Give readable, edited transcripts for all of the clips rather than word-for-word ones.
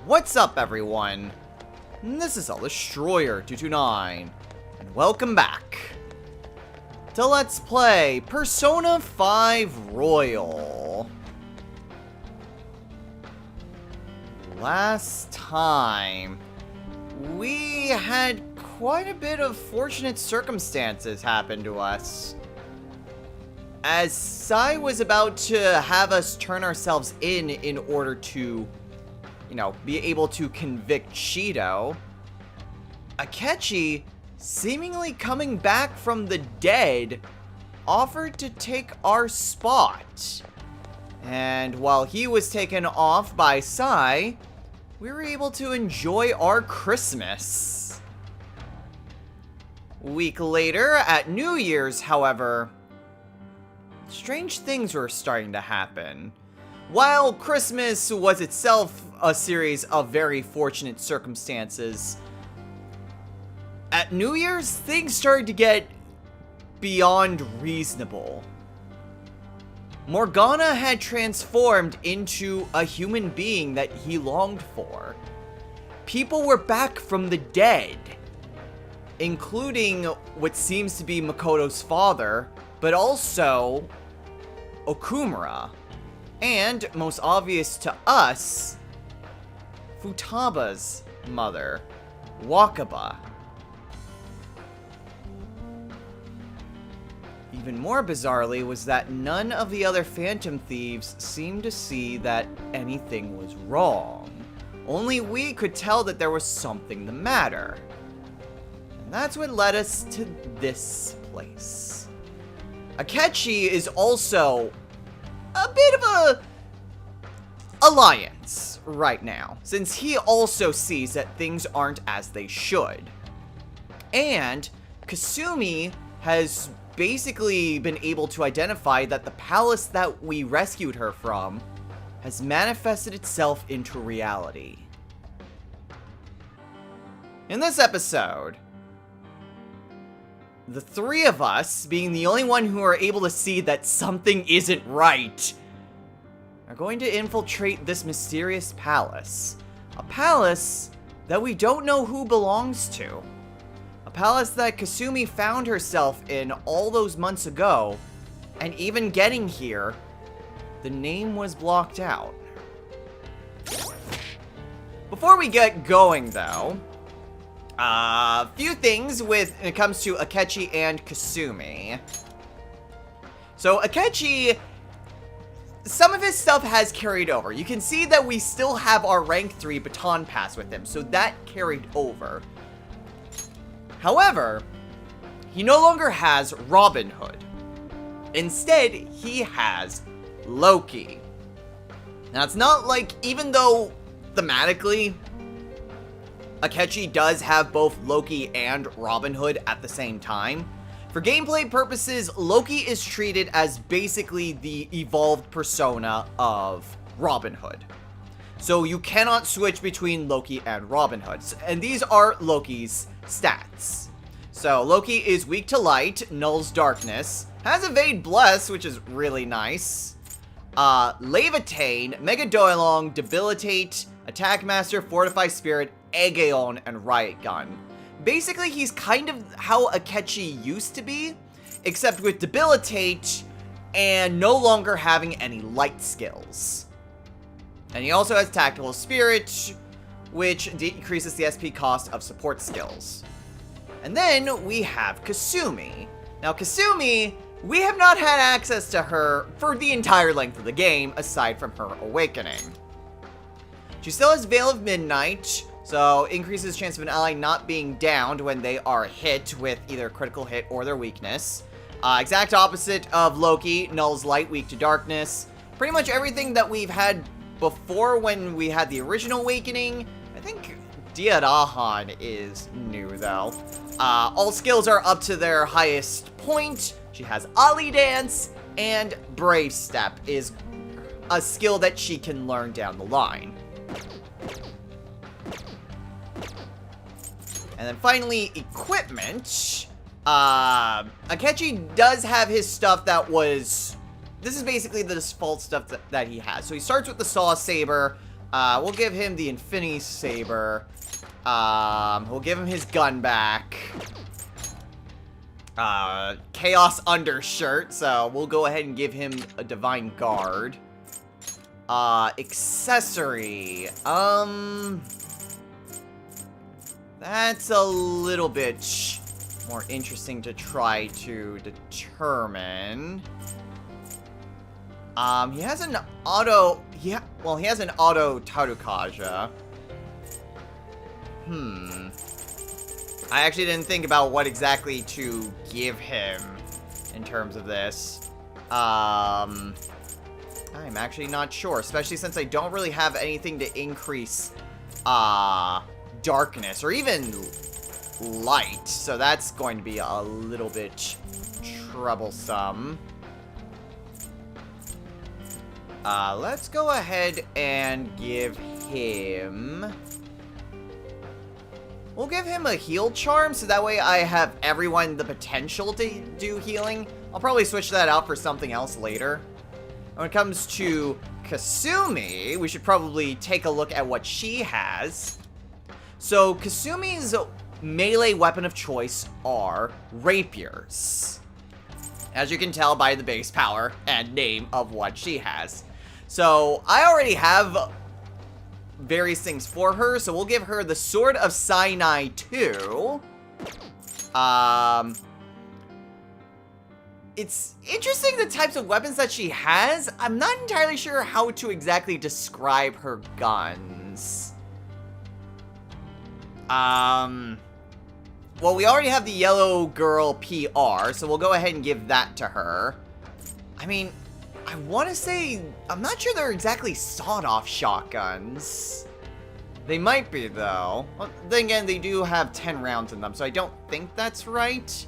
What's up, everyone? This is Destroyer229, and welcome back to Let's Play Persona 5 Royal. Last time, we had quite a bit of fortunate circumstances happen to us. As Sai was about to have us turn ourselves in order to, be able to convict Shido, Akechi, seemingly coming back from the dead, offered to take our spot. And while he was taken off by Sai, we were able to enjoy our Christmas. A week later, at New Year's, however, strange things were starting to happen. While Christmas was itself a series of very fortunate circumstances, at New Year's, things started to get beyond reasonable. Morgana had transformed into a human being that he longed for. People were back from the dead, including what seems to be Makoto's father, but also Okumura, and, most obvious to us, Futaba's mother, Wakaba. Even more bizarrely was that none of the other Phantom Thieves seemed to see that anything was wrong. Only we could tell that there was something the matter. And that's what led us to this place. Akechi is also a bit of a alliance right now, since he also sees that things aren't as they should. And Kasumi has basically been able to identify that the palace that we rescued her from has manifested itself into reality. In this episode, the three of us, being the only one who are able to see that something isn't right, are going to infiltrate this mysterious palace. A palace that we don't know who belongs to. A palace that Kasumi found herself in all those months ago, and even getting here, the name was blocked out. Before we get going, though, a few things when it comes to Akechi and Kasumi. So Akechi, some of his stuff has carried over. You can see that we still have our rank 3 baton pass with him, so that carried over. However, he no longer has Robin Hood. Instead, he has Loki. Now, it's not like, even though thematically Akechi does have both Loki and Robin Hood at the same time, for gameplay purposes, Loki is treated as basically the evolved persona of Robin Hood. So you cannot switch between Loki and Robin Hood. And these are Loki's stats. So Loki is weak to light, nulls darkness, has evade bless, which is really nice, levitate, mega doilong, debilitate, attack master, fortify spirit, Aegeon, and riot gun. Basically, he's kind of how Akechi used to be, except with debilitate and no longer having any light skills. And he also has tactical spirit, which decreases the SP cost of support skills. And then we have Kasumi. Now, Kasumi, we have not had access to her for the entire length of the game, aside from her awakening. She still has Veil of Midnight, so increases chance of an ally not being downed when they are hit with either a critical hit or their weakness. Exact opposite of Loki, nulls light, weak to darkness. Pretty much everything that we've had before when we had the original awakening. I think Diarahan is new, though. All skills are up to their highest point. She has Ali Dance, and Brave Step is a skill that she can learn down the line. And then finally, equipment. Akechi does have his stuff that was... This is basically the default stuff that he has. So he starts with the Saw Saber, We'll give him the Infinity Saber. We'll give him his gun back. Chaos Undershirt, so we'll go ahead and give him a Divine Guard. Accessory. That's a little bit more interesting to try to determine. He has an auto... he has an auto Tarukaja. I actually didn't think about what exactly to give him in terms of this. I'm actually not sure, especially since I don't really have anything to increase, darkness or even light. So that's going to be a little bit troublesome. Let's go ahead and give him... we'll give him a heal charm, so that way I have everyone the potential to do healing. I'll probably switch that out for something else later. When it comes to Kasumi, we should probably take a look at what she has. So Kasumi's melee weapon of choice are rapiers, as you can tell by the base power and name of what she has. So I already have various things for her, so we'll give her the Sword of Sinai 2. It's interesting the types of weapons that she has. I'm not entirely sure how to exactly describe her guns. Well, we already have the Yellow Girl PR, so we'll go ahead and give that to her. I mean, I want to say, I'm not sure they're exactly sawed-off shotguns. They might be, though. Well, then again, they do have 10 rounds in them, so I don't think that's right.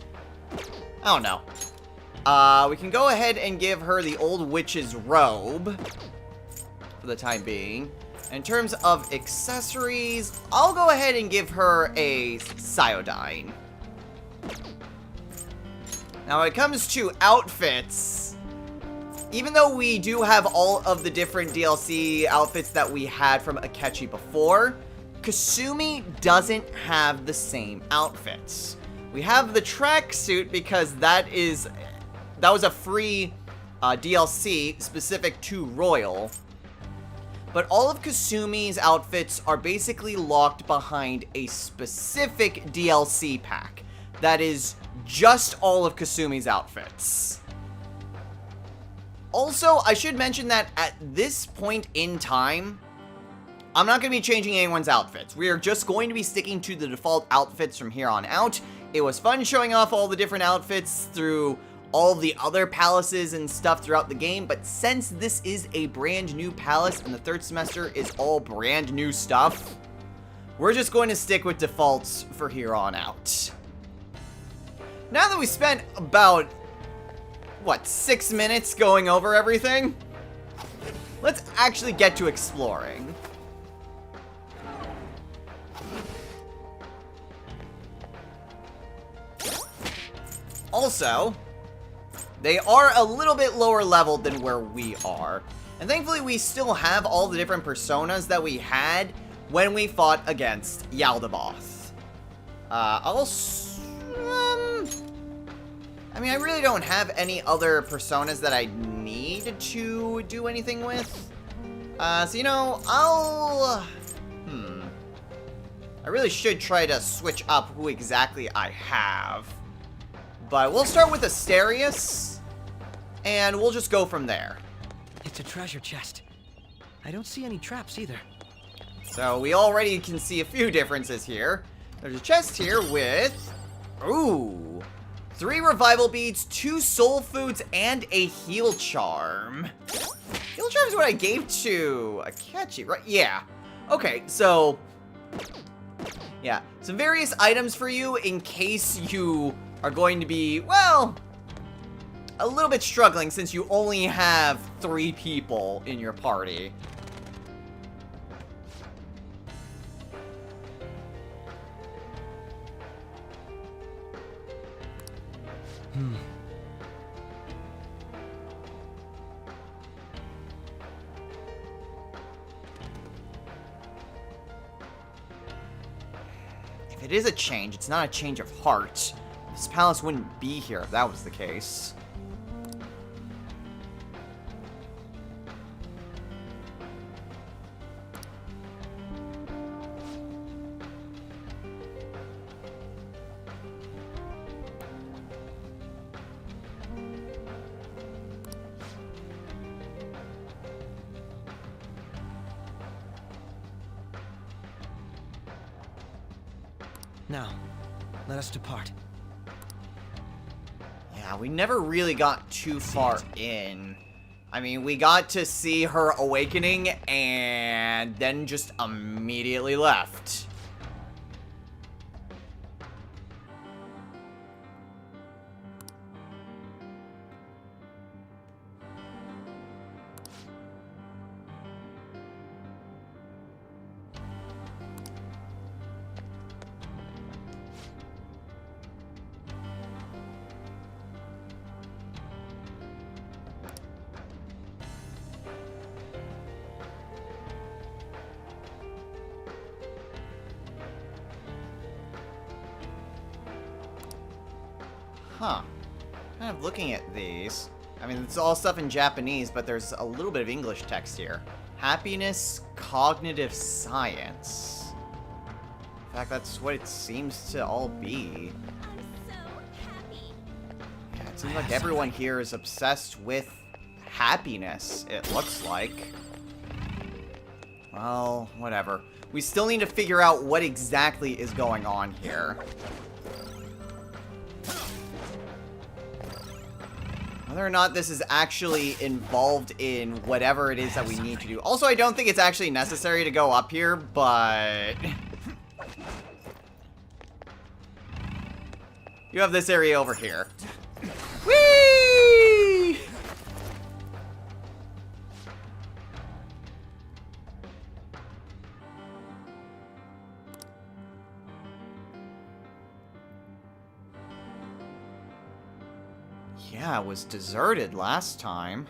I don't know. We can go ahead and give her the Old Witch's Robe for the time being. In terms of accessories, I'll go ahead and give her a Cyodyne. Now, when it comes to outfits, even though we do have all of the different DLC outfits that we had from Akechi before, Kasumi doesn't have the same outfits. We have the tracksuit because that was a free DLC specific to Royal. But all of Kasumi's outfits are basically locked behind a specific DLC pack. That is just all of Kasumi's outfits. Also, I should mention that at this point in time, I'm not going to be changing anyone's outfits. We are just going to be sticking to the default outfits from here on out. It was fun showing off all the different outfits through all the other palaces and stuff throughout the game, but since this is a brand new palace and the third semester is all brand new stuff, we're just going to stick with defaults for here on out. Now that we spent about, 6 minutes going over everything, let's actually get to exploring. Also, they are a little bit lower level than where we are. And thankfully, we still have all the different personas that we had when we fought against Yaldabaoth. I mean, I really don't have any other personas that I need to do anything with. So, you know, I really should try to switch up who exactly I have. But we'll start with Asterius, and we'll just go from there. It's a treasure chest. I don't see any traps either. So we already can see a few differences here. There's a chest here with, 3 revival beads, 2 soul foods, and a heal charm. Heal charm is what I gave to Akechi, right? Yeah. Okay, so, yeah, some various items for you in case you are going to be, well, a little bit struggling since you only have 3 people in your party. if it is a change, it's not a change of heart. This palace wouldn't be here if that was the case. Now, let us depart. Yeah, we never really got too far in. I mean, we got to see her awakening and then just immediately left. Huh. Kind of looking at these. I mean, it's all stuff in Japanese, but there's a little bit of English text here. Happiness, cognitive science. In fact, that's what it seems to all be. I'm so happy. Yeah, it seems like everyone here is obsessed with happiness, it looks like. Well, whatever. We still need to figure out what exactly is going on here. Whether or not this is actually involved in whatever it is that we need to do. Also, I don't think it's actually necessary to go up here, but... you have this area over here. Whee! Yeah, it was deserted last time.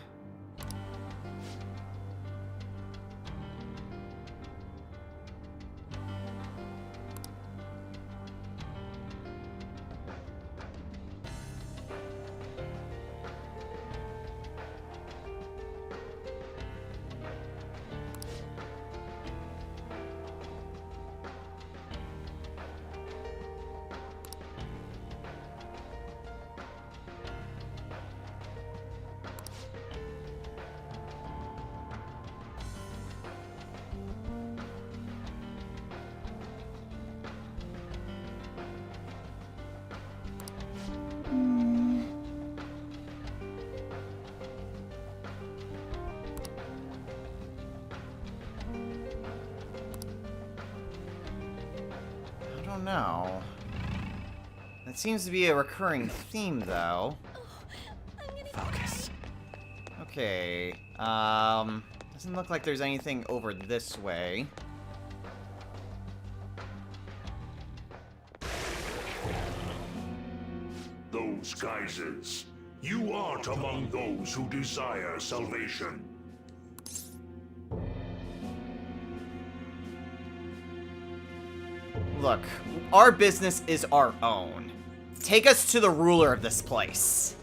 I don't know. That seems to be a recurring theme, though. Focus. Okay, doesn't look like there's anything over this way. Those geysers. You aren't among those who desire salvation. Look, our business is our own. Take us to the ruler of this place.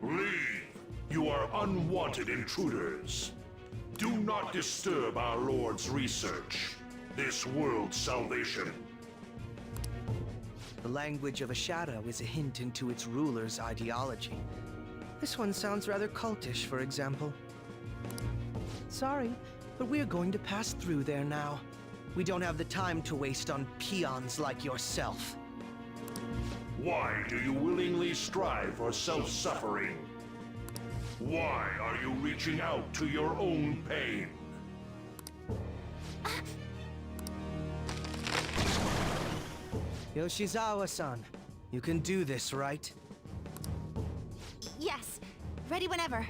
Leave! You are unwanted intruders. Do not disturb our Lord's research. This world's salvation. The language of a shadow is a hint into its ruler's ideology. This one sounds rather cultish, for example. Sorry, but we're going to pass through there now. We don't have the time to waste on peons like yourself. Why do you willingly strive for self-suffering? Why are you reaching out to your own pain? Yoshizawa-san, you can do this, right? Yes, ready whenever.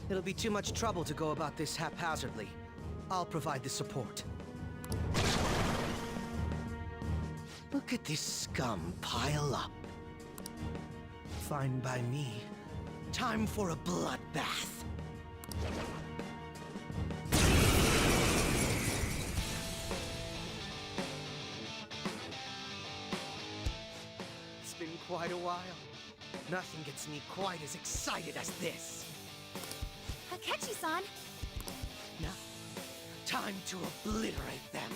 It'll be too much trouble to go about this haphazardly. I'll provide the support. Look at this scum pile up. Fine by me. Time for a bloodbath. quite a while. Nothing gets me quite as excited as this. Akechi-san! Now, time to obliterate them.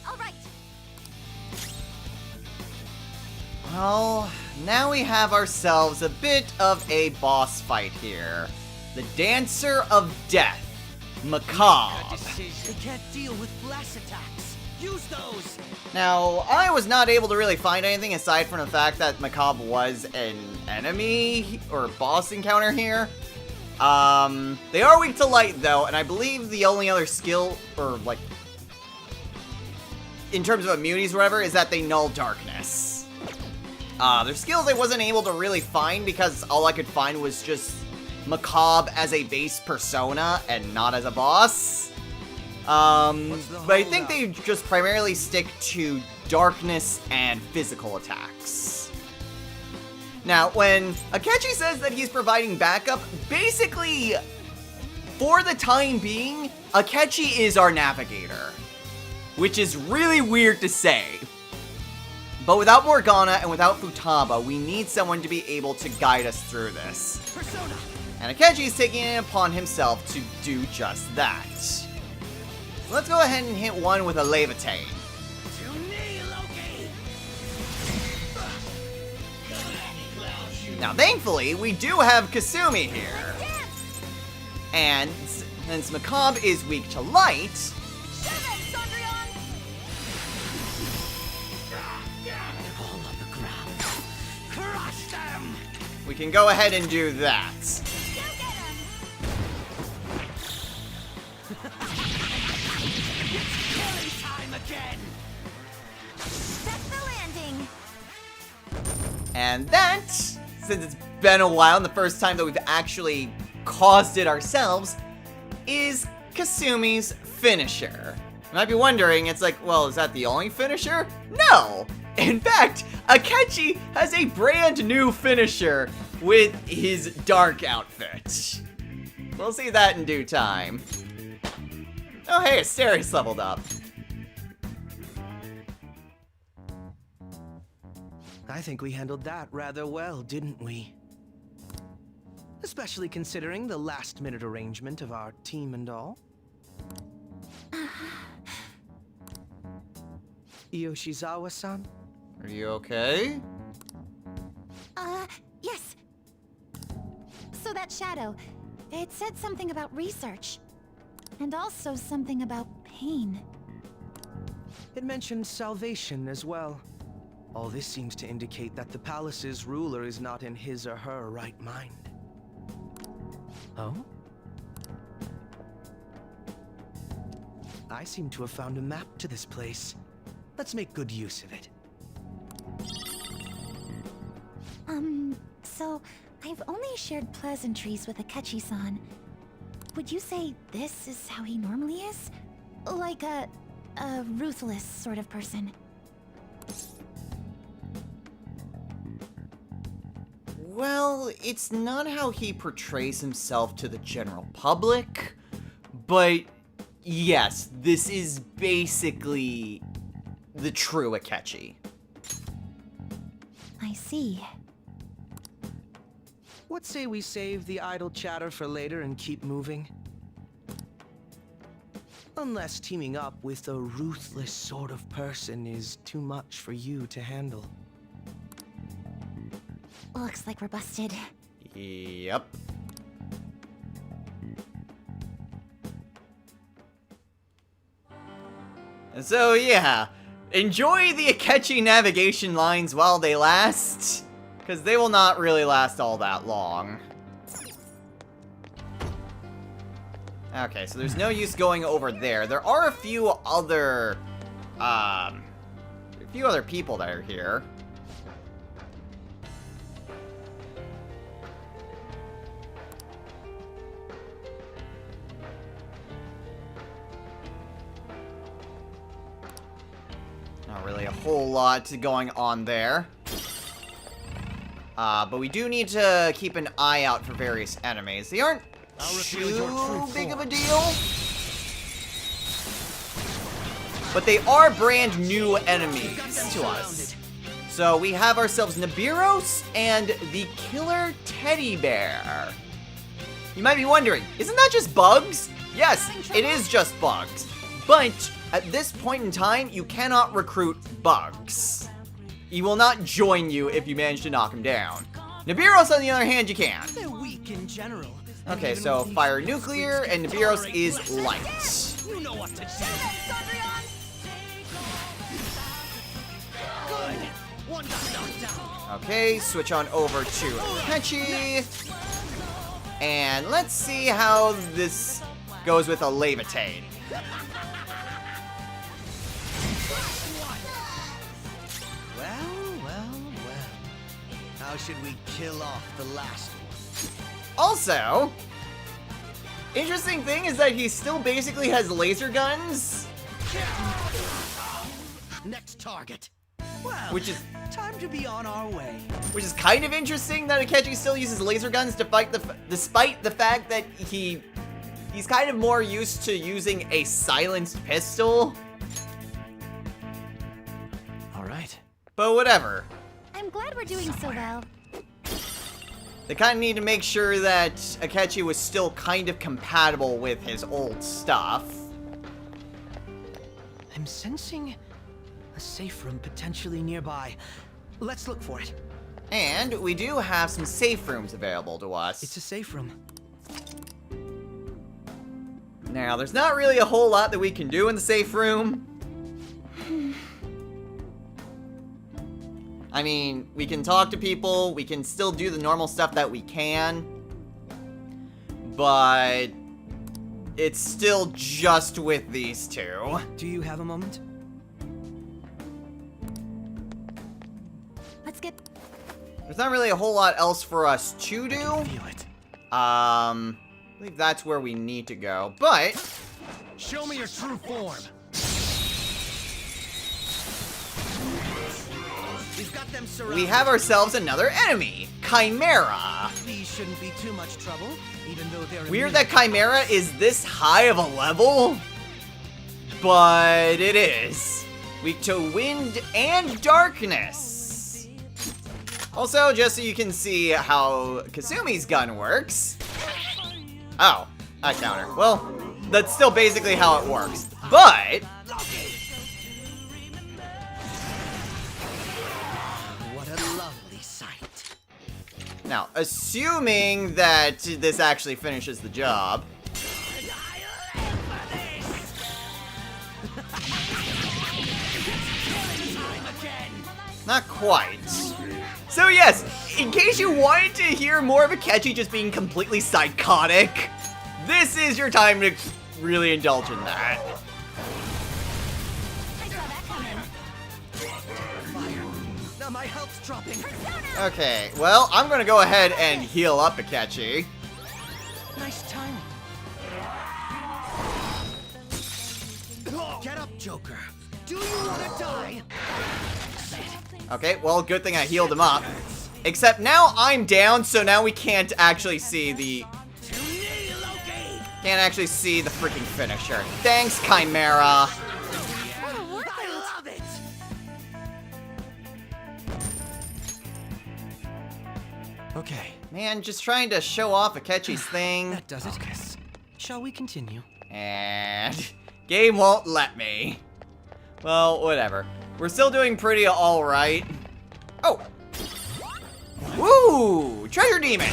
Alright. Well, now we have ourselves a bit of a boss fight here. The Dancer of Death, Macabre. They can't deal with blast attacks. Use those! Now, I was not able to really find anything aside from the fact that Macabre was an enemy or boss encounter here. They are weak to light though, and I believe the only other skill, or like, in terms of immunities or whatever, is that they null darkness. Their skills I wasn't able to really find because all I could find was just Macabre as a base persona and not as a boss. But I think they just primarily stick to darkness and physical attacks. Now, when Akechi says that he's providing backup, basically, for the time being, Akechi is our navigator. Which is really weird to say. But without Morgana and without Futaba, we need someone to be able to guide us through this. Persona! And Akechi is taking it upon himself to do just that. Let's go ahead and hit one with a Levitate. To me, Loki! Now, thankfully, we do have Kasumi here. And since Macabre is weak to light, All on the ground. Crush them! we can go ahead and do that. Killing time again! Set the landing! And that, since it's been a while and the first time that we've actually caused it ourselves, is Kasumi's finisher. You might be wondering, it's like, well, is that the only finisher? No! In fact, Akechi has a brand new finisher with his dark outfit. We'll see that in due time. Oh hey, Asterius leveled up. I think we handled that rather well, didn't we? Especially considering the last-minute arrangement of our team and all. Yoshizawa-san? Are you okay? Yes. So that shadow, it said something about research. And also something about pain. It mentioned salvation as well. All this seems to indicate that the palace's ruler is not in his or her right mind. Oh? I seem to have found a map to this place. Let's make good use of it. So I've only shared pleasantries with Akechi-san. Would you say this is how he normally is? Like a ruthless sort of person? Well, it's not how he portrays himself to the general public, but yes, this is basically the true Akechi. I see. What say we save the idle chatter for later and keep moving? Unless teaming up with a ruthless sort of person is too much for you to handle. Looks like we're busted. Yep. And so, yeah, enjoy the Akechi navigation lines while they last, because they will not really last all that long. Okay, so there's no use going over there. There are a few other people that are here. Not really a whole lot going on there. But we do need to keep an eye out for various enemies. They aren't too big of a deal. But they are brand new enemies to us. So we have ourselves Nibiros and the Killer Teddy Bear. You might be wondering, isn't that just bugs? Yes, it is just bugs. But at this point in time, you cannot recruit bugs. He will not join you if you manage to knock him down. Nibiros, on the other hand, you can. They're weak in general. Okay, so fire nuclear, and Nibiros is light. You know what to do. Good. One got knocked down. Okay, switch on over to Akechi. And let's see how this goes with a Levitate. Well. How should we kill off the last one? Also, interesting thing is that he still basically has laser guns, Next target. Well, which is time to be on our way. kind of interesting that Akechi still uses laser guns to fight despite the fact that he's kind of more used to using a silenced pistol. All right. But whatever. I'm glad we're doing so well. They kind of need to make sure that Akechi was still kind of compatible with his old stuff. I'm sensing a safe room potentially nearby. Let's look for it. And we do have some safe rooms available to us. It's a safe room. Now, there's not really a whole lot that we can do in the safe room. I mean, we can talk to people, we can still do the normal stuff that we can, but it's still just with these two. Do you have a moment? Let's get... There's not really a whole lot else for us to do. Feel it. I believe that's where we need to go, but Show me your true form. We've got them surrounded. we have ourselves another enemy, Chimera. These shouldn't be too much trouble, even though they're Weird immune. that Chimera is this high of a level, but it is. Weak to wind and darkness. Also, just so you can see how Kasumi's gun works. Oh, a counter. Well, that's still basically how it works. But What a lovely sight. now, assuming that this actually finishes the job. Not quite. So yes, in case you wanted to hear more of Akechi just being completely psychotic, this is your time to really indulge in that. I saw that coming. Now my health's dropping. Okay, well, I'm gonna go ahead and heal up Akechi. Nice timing. Get up, Joker. Do you want to die? Okay, well, good thing I healed him up. Except now I'm down, so now we can't actually see the... Can't actually see the freaking finisher. Thanks, Chimera. I love it. Okay, Man, just trying to show off Akechi's thing. that does it. Shall we continue? And game won't let me. Well, whatever. We're still doing pretty alright. Oh! Woo! Treasure Demon!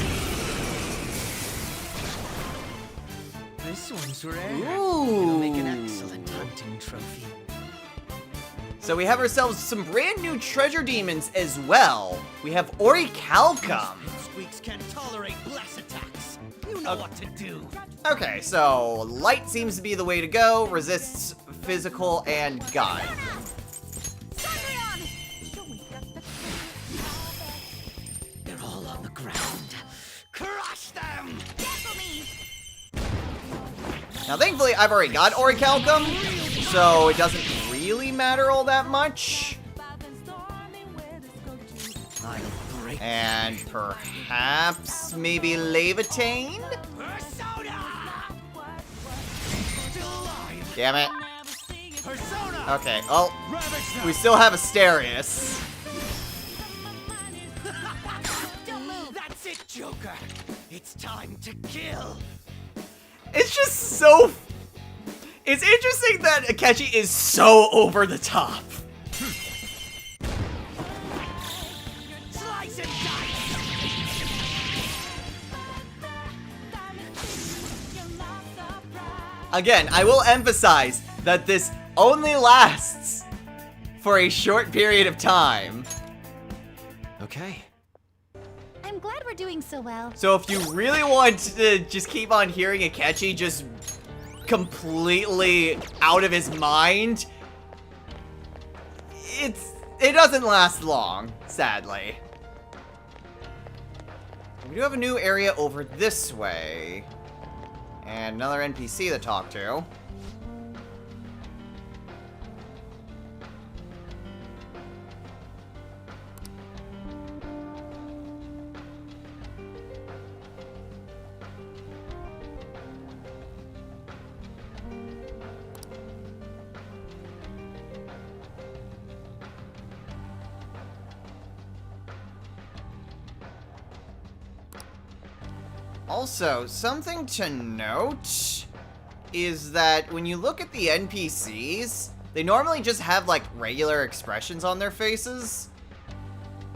This one's rare. Ooh. It'll make an excellent hunting trophy. So we have ourselves some brand new Treasure Demons as well. We have Orichalcum. Squeaks can't tolerate blast attacks. You know what to do. Okay, so light seems to be the way to go. Resists physical and gun. They're all on the ground. Crush them! Now, thankfully, I've already got Orichalcum, so it doesn't really matter all that much. I'll break. And perhaps maybe Levitain? Persona! Still alive. Damn it. Persona! Okay, well, Ravage them. we still have Asterius. Joker. It's time to kill. It's just so... It's interesting that Akechi is so over the top. Slice and dice. Again, I will emphasize that this only lasts for a short period of time. Okay. I'm glad we're doing so well. So if you really want to just keep on hearing Akechi just completely out of his mind, it doesn't last long, sadly. We do have a new area over this way. And another NPC to talk to. Also, something to note is that when you look at the NPCs, they normally just have like regular expressions on their faces.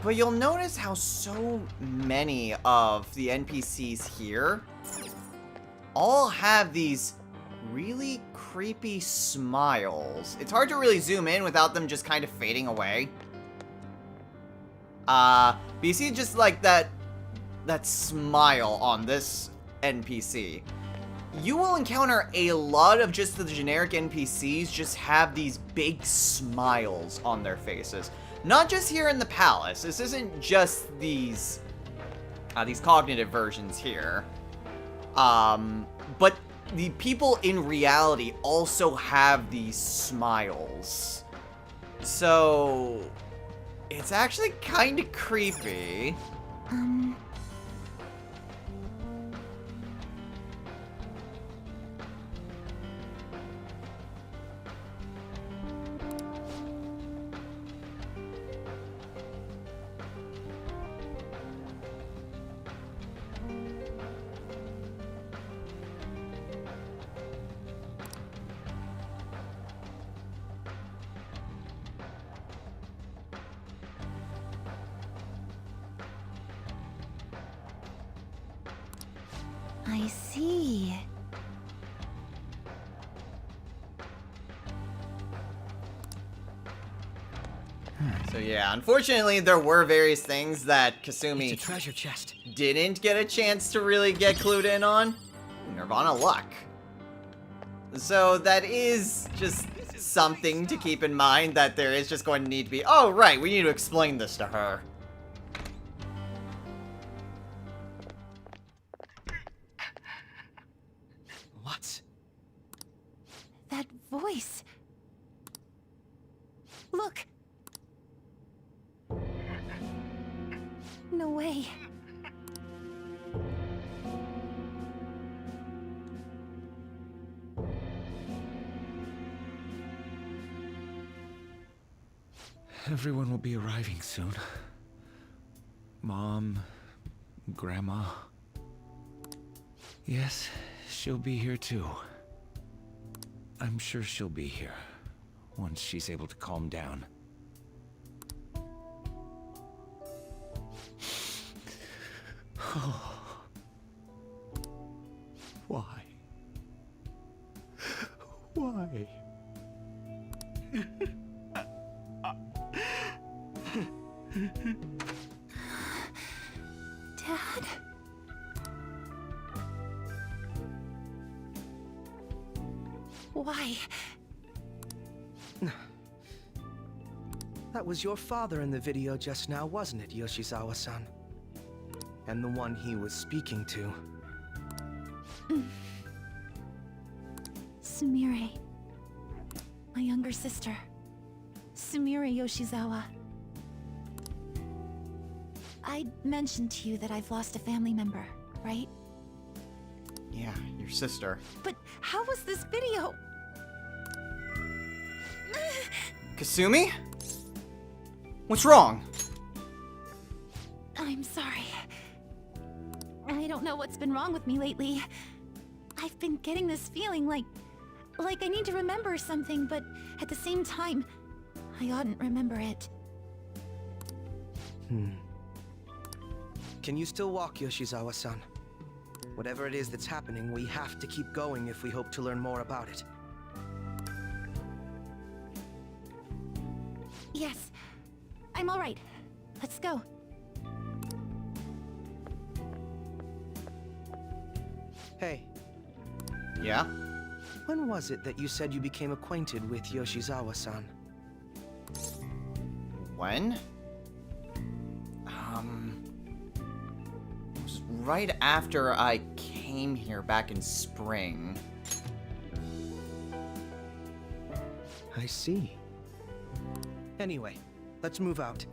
But you'll notice how so many of the NPCs here all have these really creepy smiles. It's hard to really zoom in without them just kind of fading away. But you see just like that smile on this NPC. You will encounter a lot of just the generic NPCs just have these big smiles on their faces. Not just here in the palace. This isn't just these cognitive versions here. But the people in reality also have these smiles. So it's actually kind of creepy. I see. So yeah, unfortunately there were various things that Kasumi It's a treasure chest. didn't get a chance to really get clued in on. Nirvana luck. So that is just something to keep in mind, that there is just going to need to be, oh right, we need to explain this to her. What? That voice. Look. No way. Everyone will be arriving soon. Mom, Grandma. Yes, she'll be here too. I'm sure she'll be here once she's able to calm down. Why? Why? Dad? Why? That was your father in the video just now, wasn't it, Yoshizawa-san? And the one he was speaking to. Sumire. My younger sister. Sumire Yoshizawa. I mentioned to you that I've lost a family member, right? Yeah, your sister. But how was this video? Kasumi? What's wrong? I'm sorry. don't know what's been wrong with me lately. I've been getting this feeling like I need to remember something, but at the same time, I oughtn't remember it. Can you still walk, Yoshizawa-san? Whatever it is that's happening, we have to keep going if we hope to learn more about it. Yes, I'm all right. Let's go. Hey, Yeah? when was it that you said you became acquainted with Yoshizawa-san? When? It was right after I came here back in spring. I see. Anyway, let's move out.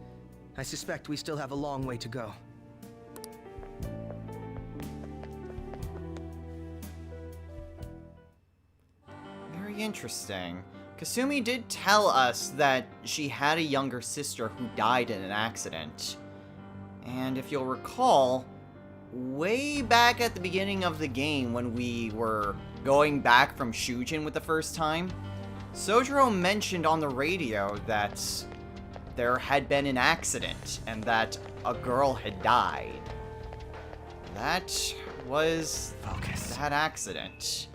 I suspect we still have a long way to go. Very interesting. Kasumi did tell us that she had a younger sister who died in an accident. And if you'll recall, way back at the beginning of the game when we were going back from Shujin with the first time, Sojiro mentioned on the radio that there had been an accident and that a girl had died. That was that accident.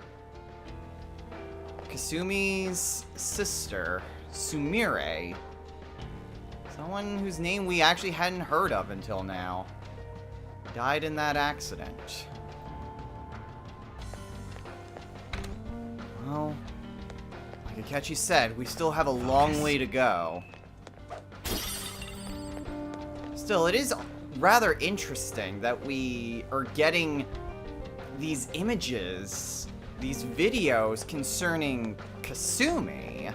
Kasumi's sister, Sumire, someone whose name we actually hadn't heard of until now, died in that accident. Well, like Akechi said, we still have a long way to go. Still, it is rather interesting that we are getting these images, these videos concerning Kasumi.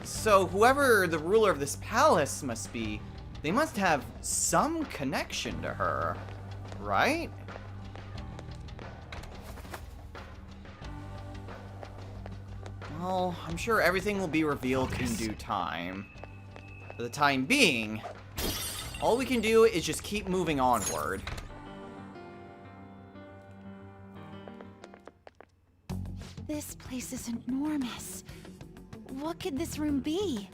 So whoever the ruler of this palace must be, they must have some connection to her, right? Well, I'm sure everything will be revealed in due time. For the time being, all we can do is just keep moving onward. This place is enormous. What could this room be?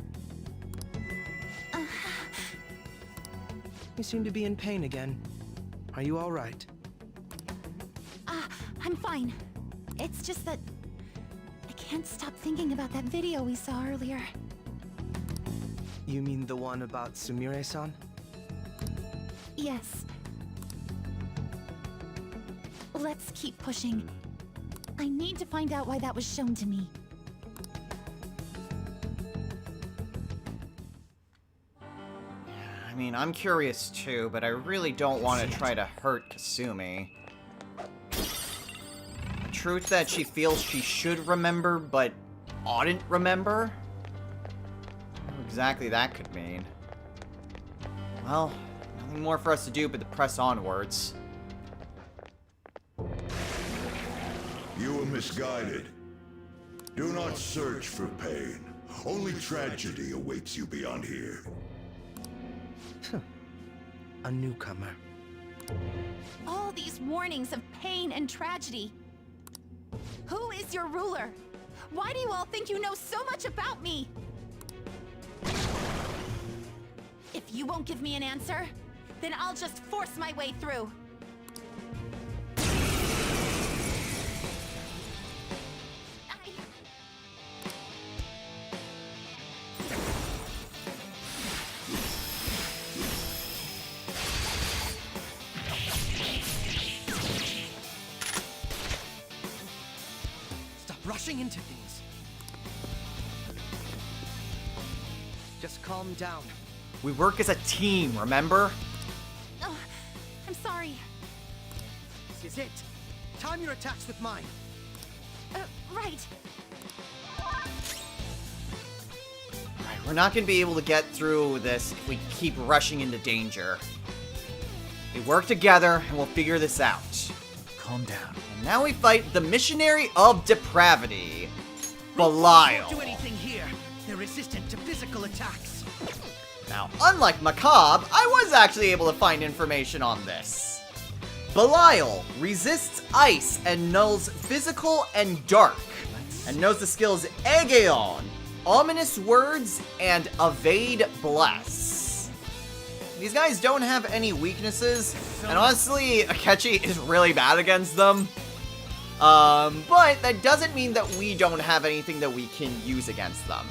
You seem to be in pain again. Are you all right? I'm fine. It's just that I can't stop thinking about that video we saw earlier. You mean the one about Sumire-san? Yes. Let's keep pushing. I need to find out why that was shown to me. I mean, I'm curious too, but I really don't want to try to hurt Kasumi. The truth that she feels she should remember, but oughtn't remember? What exactly that could mean. Well, nothing more for us to do but to press onwards. You were misguided. Do not search for pain. Only tragedy awaits you beyond here. A newcomer. All these warnings of pain and tragedy. Who is your ruler? Why do you all think you know so much about me? If you won't give me an answer, then I'll just force my way through. Stop rushing into things. Just calm down. We work as a team, remember? Oh, I'm sorry. This is it. Time your attacks with mine. Right. Alright, we're not going to be able to get through this if we keep rushing into danger. We work together and we'll figure this out. Calm down. And now we fight the Missionary of Depravity, Belial. Don't do anything here. They're resistant to physical attacks. Now, unlike Macabre, I was actually able to find information on this. Belial resists ice and nulls physical and dark, and knows the skills Aegeon, Ominous Words, and Evade Bless. These guys don't have any weaknesses, and honestly, Akechi is really bad against them. But that doesn't mean that we don't have anything that we can use against them.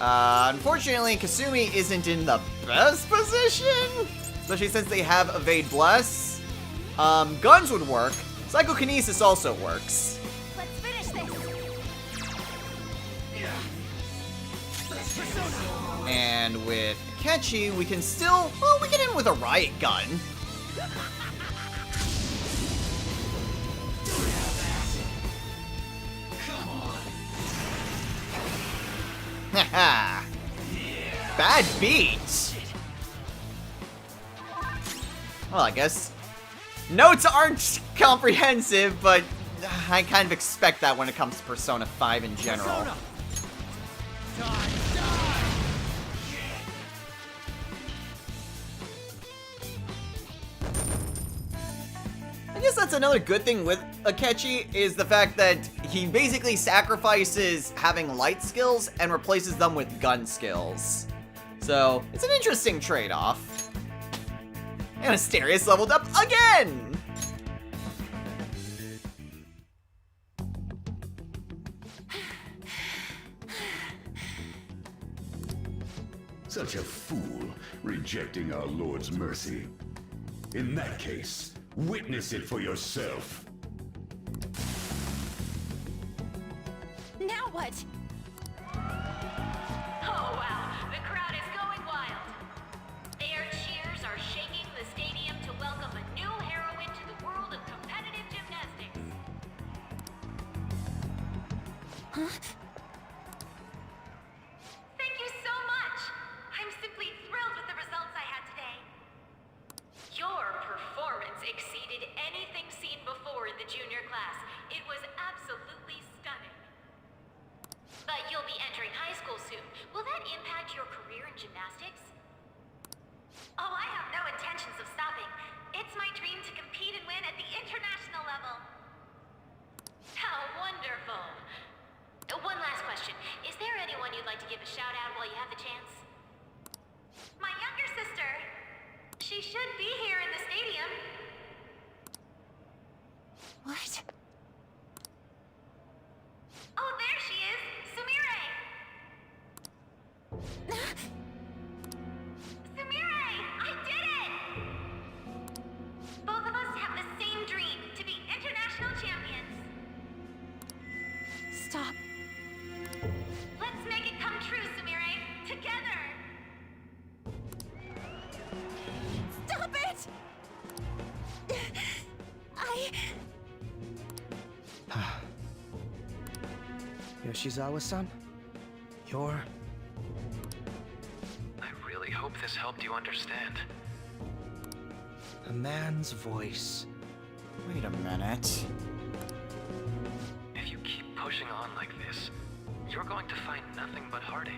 Unfortunately, Kasumi isn't in the best position, especially since they have Evade Bless. Guns would work. Psychokinesis also works. Let's finish this. And with Akechi, we can still, well, we get in with a riot gun. Haha. Bad beat. Well, I guess notes aren't comprehensive, but I kind of expect that when it comes to Persona 5 in general. I guess that's another good thing with Akechi, is the fact that he basically sacrifices having light skills and replaces them with gun skills. So, it's an interesting trade-off. And Asterius leveled up again! Such a fool, rejecting our Lord's mercy. In that case, witness it for yourself. Now what? Oh wow, the crowd is going wild. Their cheers are shaking the stadium to welcome a new heroine to the world of competitive gymnastics. Thank you so much. I'm simply thrilled with the results I had today. Your performance exceeded anything seen before in the junior class. It was absolutely stunning. But you'll be entering high school soon. Will that impact your career in gymnastics? Oh, I have no intentions of stopping. It's my dream to compete and win at the international level. How wonderful. One last question. Is there anyone you'd like to give a shout out while you have the chance? My younger sister. She should be here in the stadium. What? Oh, there she is! Sumire! Sumire! I did it! Both of us have the same dream, to be international champions. Stop. Let's make it come true, Sumire! Together! Stop it! Yoshizawa-san, you're... I really hope this helped you understand. a man's voice. Wait a minute. If you keep pushing on like this, you're going to find nothing but heartache.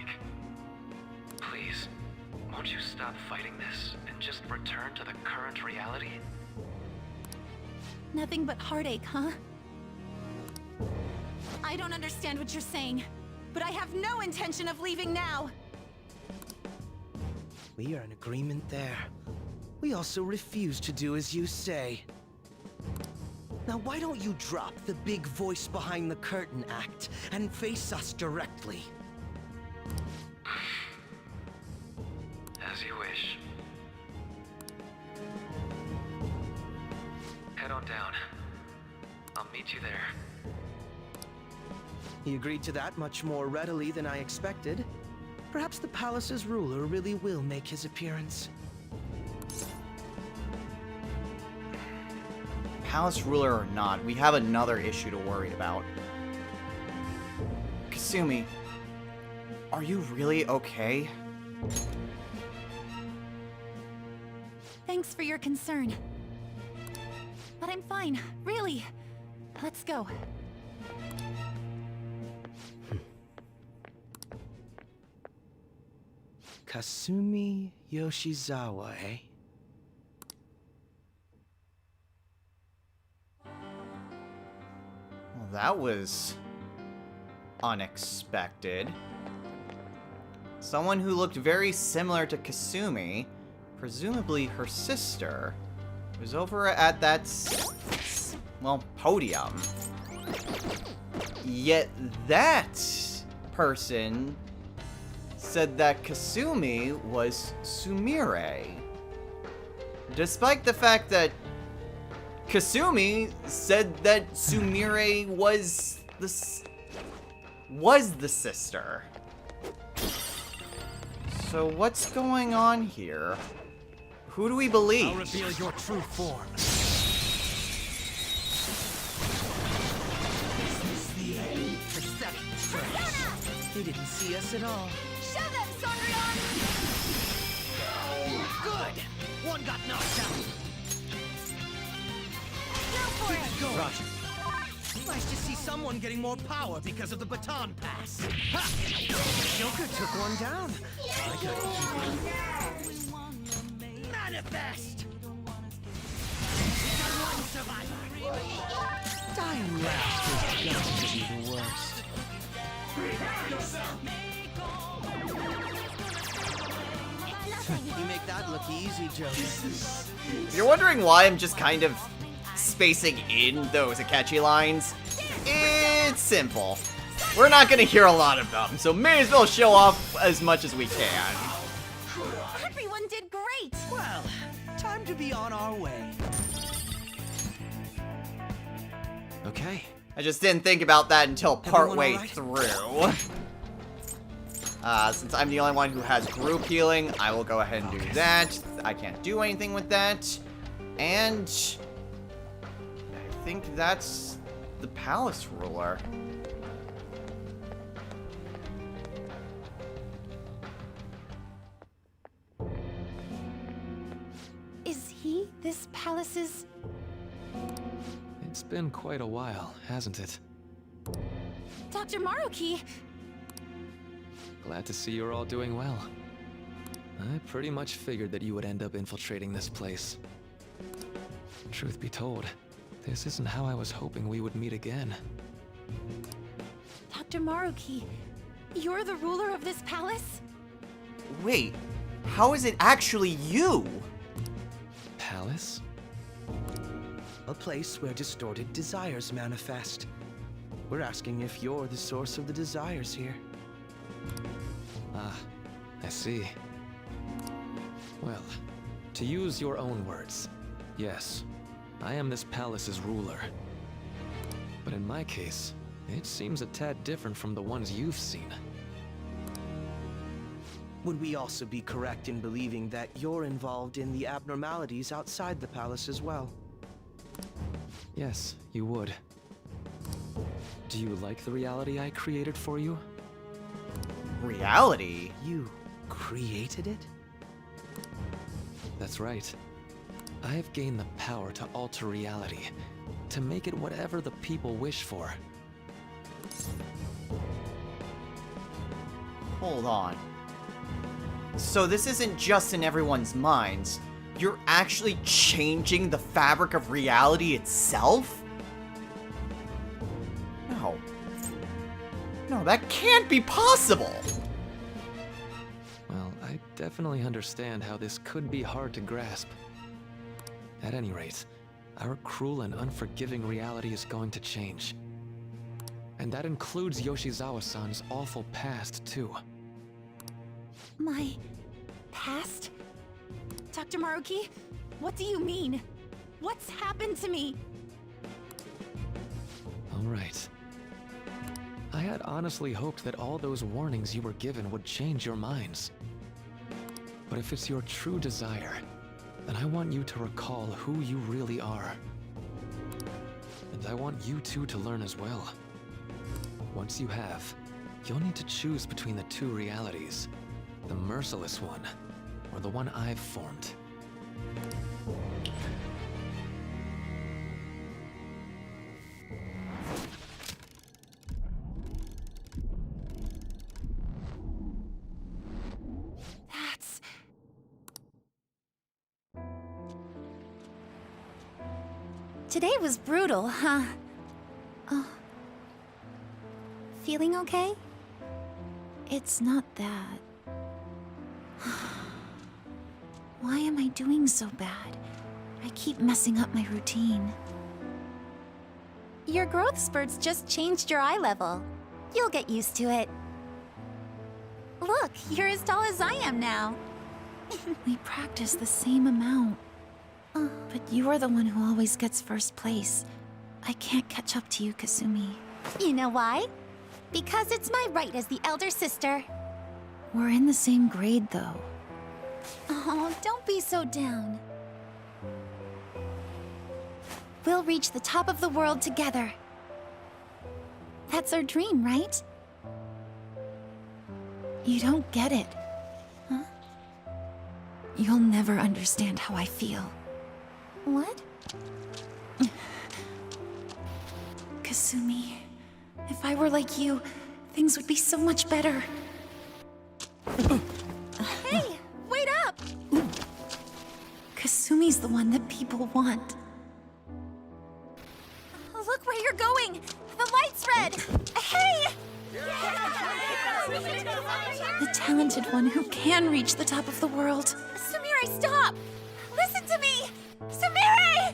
Please, won't you stop fighting this and just return to the current reality? Nothing but heartache, huh? I don't understand what you're saying, but I have no intention of leaving now. We are in agreement there. We also refuse to do as you say. Now why don't you drop the big voice behind the curtain act and face us directly? As you wish. Head on down. I'll meet you there. He agreed to that much more readily than I expected. Perhaps the palace's ruler really will make his appearance. Palace ruler or not, we have another issue to worry about. Kasumi, are you really okay? Thanks for your concern. But I'm fine, really. Let's go. Kasumi Yoshizawa, eh? Well, that was unexpected. Someone who looked very similar to Kasumi, presumably her sister, was over at that, well, podium. Yet that person said that Kasumi was Sumire. Despite the fact that Kasumi said that Sumire was the sister. So what's going on here? Who do we believe? I'll reveal your true form. This is the end. Pathetic trash. They didn't see us at all. Show them, Sonryon! Good! One got knocked out. Go for it! Go. Roger. Nice to see someone getting more power because of the baton pass. Ha! Joker took one down. I couldn't keep it. Manifest! We got one survivor. Dying last was just to be the worst. You make that look easy, Joker. If you're wondering why I'm just kind of spacing in those Akechi lines, it's simple. We're not gonna hear a lot of them, so may as well show off as much as we can. Everyone did great! Well, time to be on our way. Okay. I just didn't think about that until partway Everyone all right? through. Since I'm the only one who has group healing, I will go ahead and do that. I can't do anything with that. And I think that's the palace ruler. Is he this palace's... It's been quite a while, hasn't it? Dr. Maruki? Glad to see you're all doing well. I pretty much figured that you would end up infiltrating this place. Truth be told, this isn't how I was hoping we would meet again. Dr. Maruki, you're the ruler of this palace? Wait, how is it actually you? Palace? A place where distorted desires manifest. We're asking if you're the source of the desires here. Ah, I see. Well, to use your own words, yes, I am this palace's ruler. But in my case, it seems a tad different from the ones you've seen. Would we also be correct in believing that you're involved in the abnormalities outside the palace as well? Yes, you would. Do you like the reality I created for you? Reality? You created it? That's right. I have gained the power to alter reality, to make it whatever the people wish for. Hold on. So this isn't just in everyone's minds. You're actually changing the fabric of reality itself? No. No, that can't be possible! Well, I definitely understand how this could be hard to grasp. At any rate, our cruel and unforgiving reality is going to change. And that includes Yoshizawa-san's awful past, too. My... past? Dr. Maruki, what do you mean? What's happened to me? Alright. I had honestly hoped that all those warnings you were given would change your minds. But if it's your true desire, then I want you to recall who you really are. And I want you two to learn as well. Once you have, you'll need to choose between the two realities. The merciless one, or the one I've formed. That's... Today was brutal, huh? Oh. Feeling okay? It's not that. Why am I doing so bad? I keep messing up my routine. Your growth spurts just changed your eye level. You'll get used to it. Look, you're as tall as I am now. We practice the same amount. But you are the one who always gets first place. I can't catch up to you, Kasumi. You know why? Because it's my right as the elder sister. We're in the same grade, though. Oh, don't be so down. We'll reach the top of the world together. That's our dream, right? You don't get it. Huh? You'll never understand how I feel. What? Kasumi, if I were like you, things would be so much better. Hey, wait up! Kasumi's the one that people want. Look where you're going! The light's red! Hey! The talented one who can reach the top of the world. Sumire, stop! Listen to me! Sumire!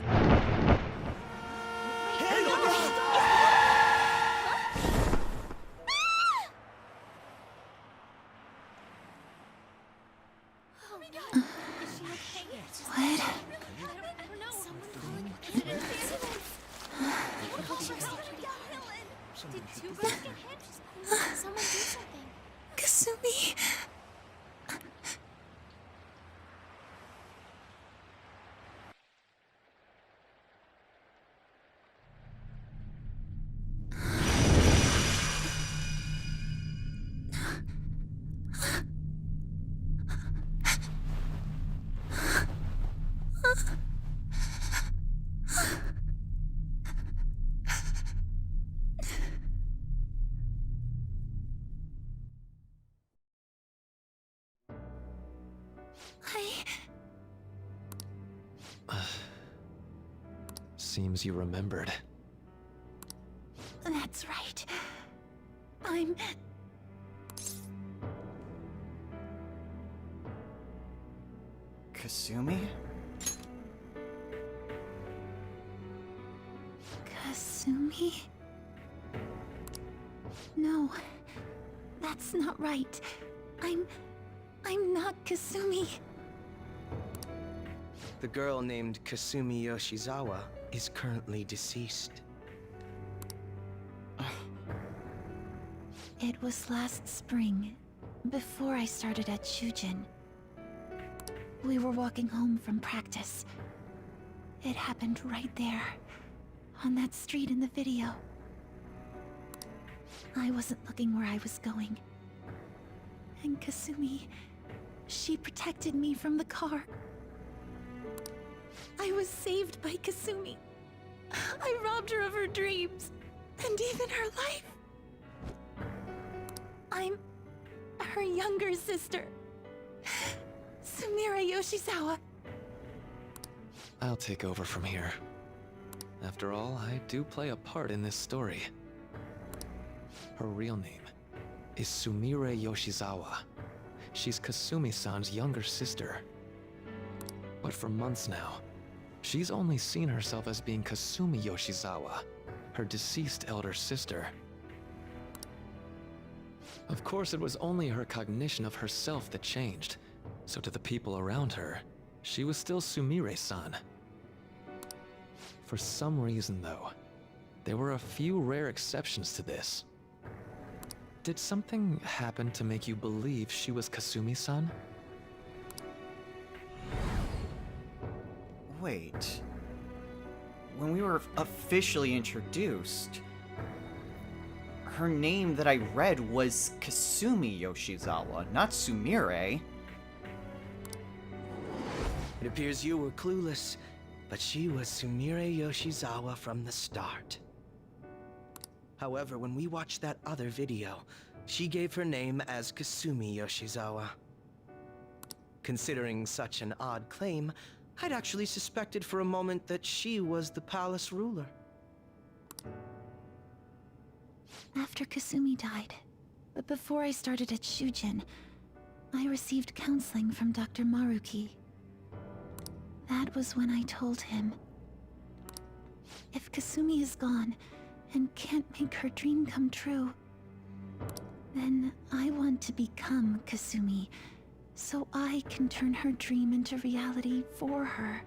What? Kasumi. Seems you remembered. That's right. I'm... Kasumi? Kasumi? No, that's not right. I'm not Kasumi. The girl named Kasumi Yoshizawa is currently deceased. It was last spring, before I started at Shujin. We were walking home from practice. It happened right there, on that street in the video. I wasn't looking where I was going. And Kasumi, she protected me from the car. I was saved by Kasumi. I robbed her of her dreams, and even her life. I'm her younger sister, Sumire Yoshizawa. I'll take over from here. After all, I do play a part in this story. Her real name is Sumire Yoshizawa. She's Kasumi-san's younger sister. But for months now, she's only seen herself as being Kasumi Yoshizawa, her deceased elder sister. Of course, it was only her cognition of herself that changed, so to the people around her, she was still Sumire-san. For some reason, though, there were a few rare exceptions to this. Did something happen to make you believe she was Kasumi-san? Wait. When we were officially introduced, her name that I read was Kasumi Yoshizawa, not Sumire. It appears you were clueless, but she was Sumire Yoshizawa from the start. However, when we watched that other video, she gave her name as Kasumi Yoshizawa. Considering such an odd claim, I'd actually suspected for a moment that she was the palace ruler. After Kasumi died, but before I started at Shujin, I received counseling from Dr. Maruki. That was when I told him, if Kasumi is gone and can't make her dream come true, then I want to become Kasumi, so I can turn her dream into reality for her.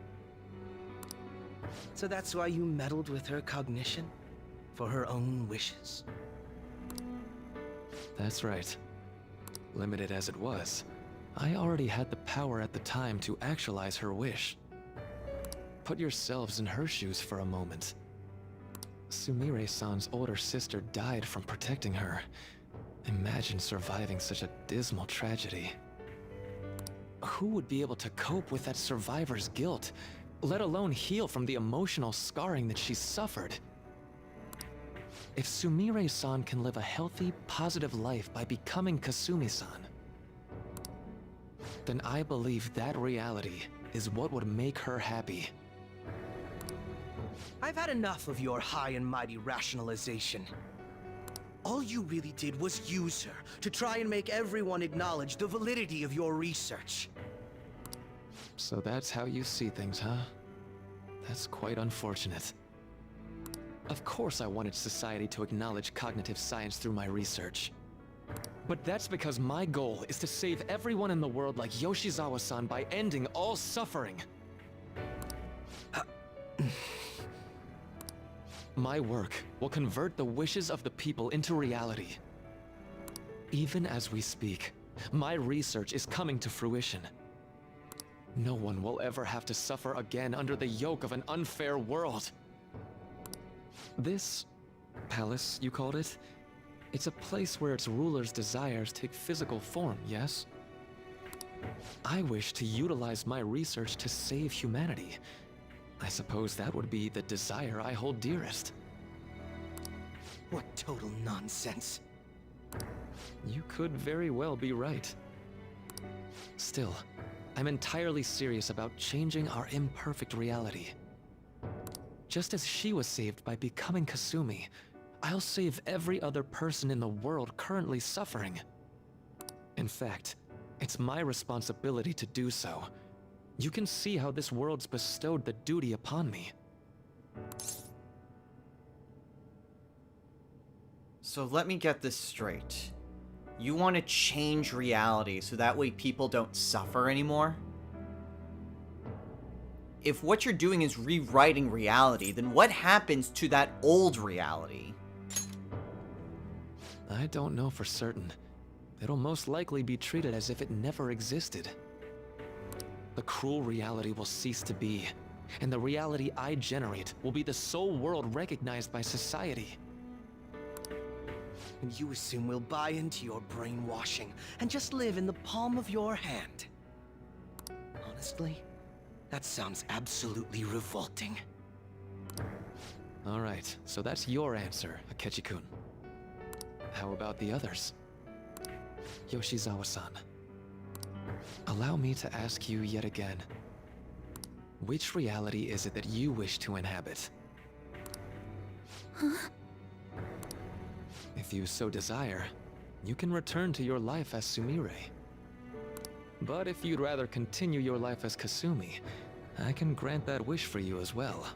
So that's why you meddled with her cognition? For her own wishes? That's right. Limited as it was, I already had the power at the time to actualize her wish. Put yourselves in her shoes for a moment. Sumire-san's older sister died from protecting her. Imagine surviving such a dismal tragedy. Who would be able to cope with that survivor's guilt, let alone heal from the emotional scarring that she suffered? If Sumire-san can live a healthy, positive life by becoming Kasumi-san, then I believe that reality is what would make her happy. I've had enough of your high and mighty rationalization. All you really did was use her to try and make everyone acknowledge the validity of your research. So that's how you see things, huh? That's quite unfortunate. Of course I wanted society to acknowledge cognitive science through my research. But that's because my goal is to save everyone in the world like Yoshizawa-san by ending all suffering. My work will convert the wishes of the people into reality. Even as we speak, my research is coming to fruition. No one will ever have to suffer again under the yoke of an unfair world. This palace, you called it? It's a place where its ruler's desires take physical form, yes? I wish to utilize my research to save humanity. I suppose that would be the desire I hold dearest. What total nonsense. You could very well be right. Still, I'm entirely serious about changing our imperfect reality. Just as she was saved by becoming Kasumi, I'll save every other person in the world currently suffering. In fact, it's my responsibility to do so. You can see how this world's bestowed the duty upon me. So let me get this straight. You want to change reality so that way people don't suffer anymore? If what you're doing is rewriting reality, then what happens to that old reality? I don't know for certain. It'll most likely be treated as if it never existed. The cruel reality will cease to be, and the reality I generate will be the sole world recognized by society. And you assume we'll buy into your brainwashing and just live in the palm of your hand. Honestly, that sounds absolutely revolting. Alright, so that's your answer, Akechi-kun. How about the others? Yoshizawa-san. Allow me to ask you yet again. Which reality is it that you wish to inhabit? Huh? If you so desire, you can return to your life as Sumire. But if you'd rather continue your life as Kasumi, I can grant that wish for you as well.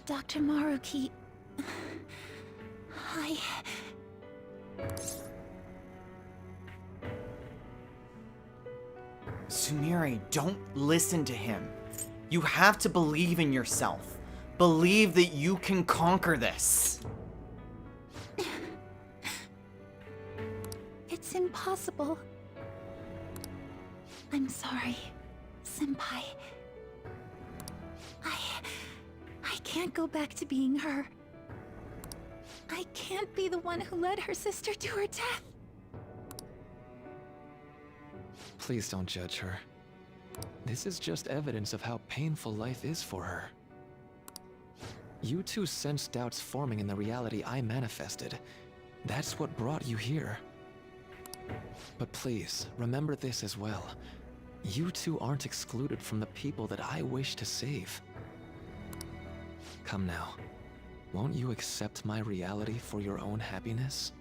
Dr. Maruki... Sumire, don't listen to him. You have to believe in yourself. Believe that you can conquer this. It's impossible. I'm sorry, Senpai. I can't go back to being her. I can't be the one who led her sister to her death. Please don't judge her. This is just evidence of how painful life is for her. You two sensed doubts forming in the reality I manifested. That's what brought you here. But please, remember this as well. You two aren't excluded from the people that I wish to save. Come now. Won't you accept my reality for your own happiness?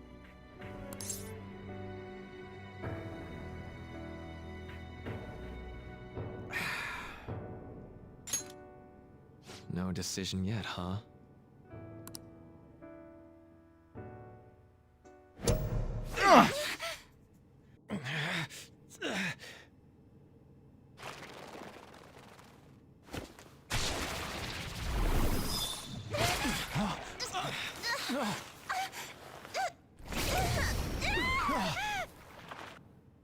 No decision yet, huh?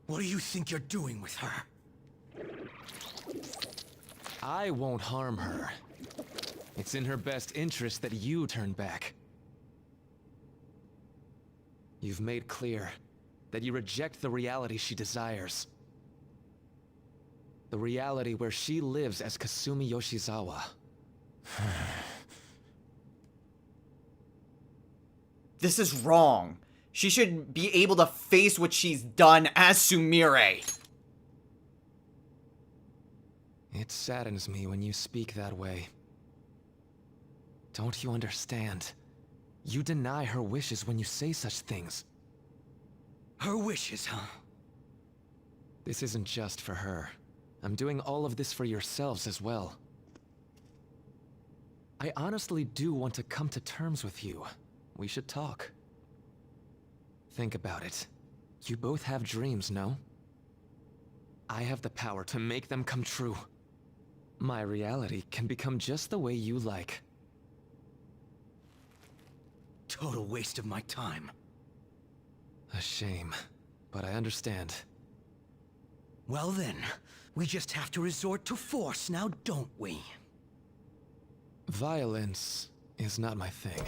What do you think you're doing with her? I won't harm her. It's in her best interest that you turn back. You've made clear that you reject the reality she desires. The reality where she lives as Kasumi Yoshizawa. This is wrong. She should be able to face what she's done as Sumire. It saddens me when you speak that way. Don't you understand? You deny her wishes when you say such things. Her wishes, huh? This isn't just for her. I'm doing all of this for yourselves as well. I honestly do want to come to terms with you. We should talk. Think about it. You both have dreams, no? I have the power to make them come true. My reality can become just the way you like. Total waste of my time. A shame, but I understand. Well then, we just have to resort to force now, don't we? Violence is not my thing.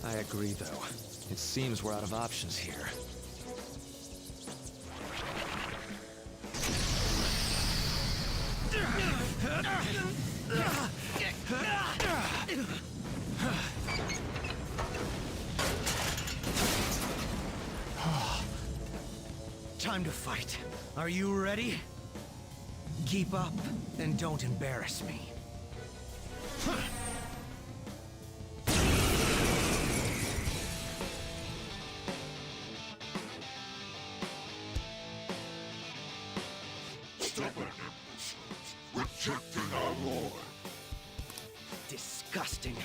I agree, though. It seems we're out of options here. Time to fight. Are you ready? Keep up, and don't embarrass me. Stubborn imbeciles, rejecting our lord. Disgusting.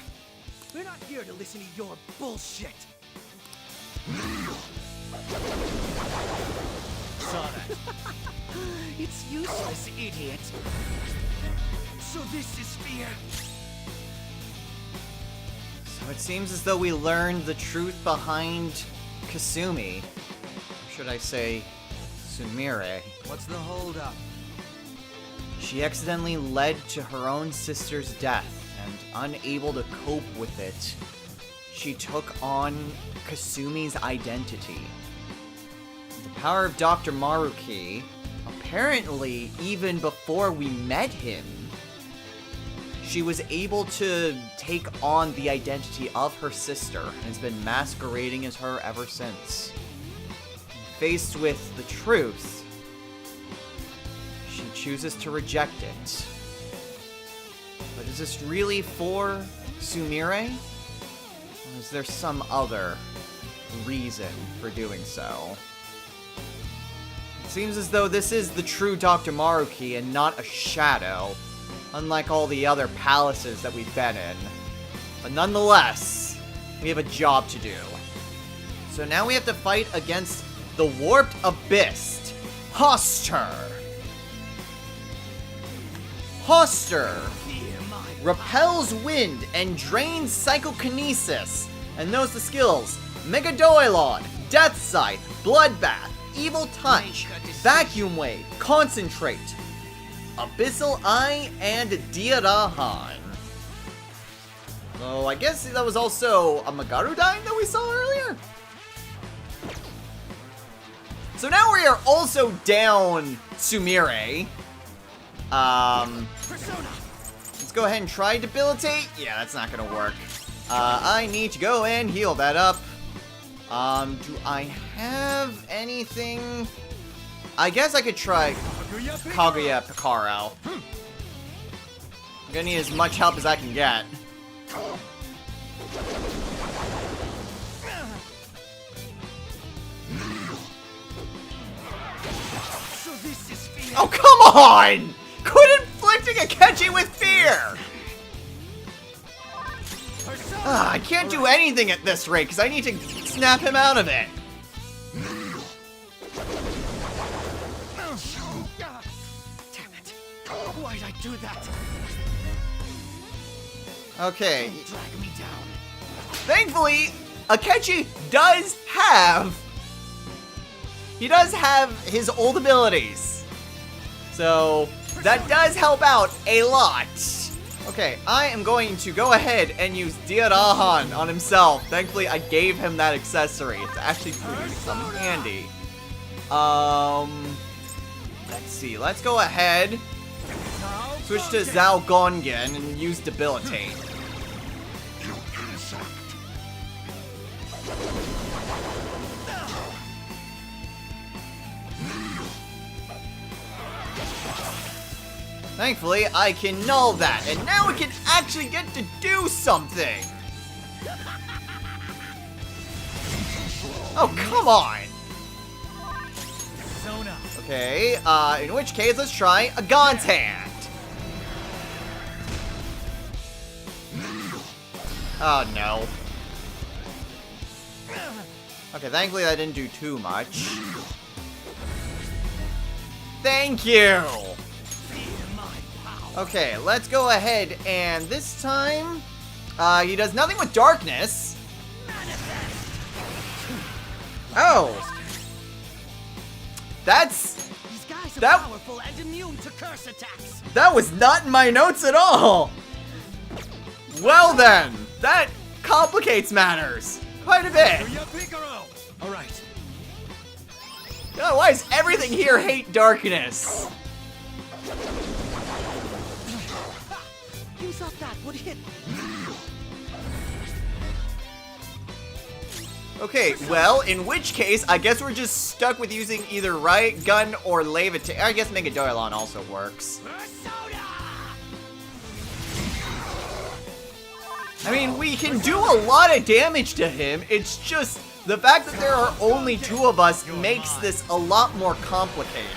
We're not here to listen to your bullshit. Saw that. It's useless, idiot. So this is fear. So it seems as though we learned the truth behind Kasumi. Or should I say, Sumire. What's the holdup? She accidentally led to her own sister's death, and unable to cope with it, she took on Kasumi's identity. The power of Dr. Maruki, apparently even before we met him, she was able to take on the identity of her sister and has been masquerading as her ever since. Faced with the truth, she chooses to reject it. But is this really for Sumire? Or is there some other reason for doing so? It seems as though this is the true Dr. Maruki and not a shadow, unlike all the other palaces that we've been in. But nonetheless, we have a job to do. So now we have to fight against the Warped Abyss, Hoster. Hoster repels wind and drains psychokinesis, and knows the skills Megadoilon, Death Sight, Bloodbath, Evil Touch, Vacuum Wave, Concentrate, Abyssal Eye, and Diarahan. So I guess that was also a Magarudine that we saw earlier? So now we are also down Sumire. Let's go ahead and try debilitate. Yeah, that's not gonna work. I need to go and heal that up. Do I have anything? I guess I could try Kaguya Picaro. I'm gonna need as much help as I can get. Oh, come on! Quit inflicting Akechi with fear! I can't do anything at this rate, because I need to snap him out of it. Damn it. Why'd I do that? Okay. Drag me down. Thankfully, Akechi does have... He does have his old abilities. So, that does help out a lot. Okay, I am going to go ahead and use Diarahan on himself. Thankfully, I gave him that accessory. It's actually pretty handy. Let's see. Let's go ahead. Switch to Zhao Gongen and use Debilitate. Thankfully, I can null that, and now we can actually get to do something! Oh, come on! Okay, in which case, let's try a God's Hand. Oh, no. Okay, thankfully that didn't do too much. Thank you! Okay, let's go ahead, and this time, he does nothing with darkness. Oh! These guys are powerful and immune to curse attacks. That was not in my notes at all! Well then, that complicates matters quite a bit. Alright. God, why does everything here hate darkness? You thought that would hit. Okay, well, in which case, I guess we're just stuck with using either Riot Gun or Levitate. I guess Mega Doylon also works. I mean, we can do a lot of damage to him. It's just the fact that there are only two of us makes this a lot more complicated.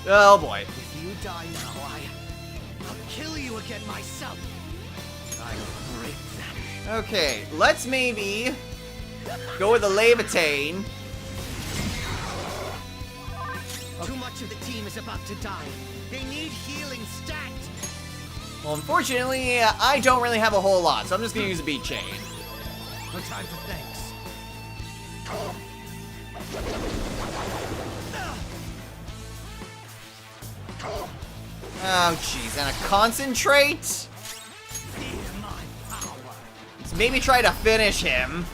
Oh boy. If you die now, I'll kill you again myself. I'll break that. Okay, let's maybe go with the Levitate. Too much of the team is about to die. They need healing stacked. Well, unfortunately, I don't really have a whole lot, so I'm just gonna use a beat chain. No time for thanks. Oh, jeez, and a concentrate? Let's maybe try to finish him.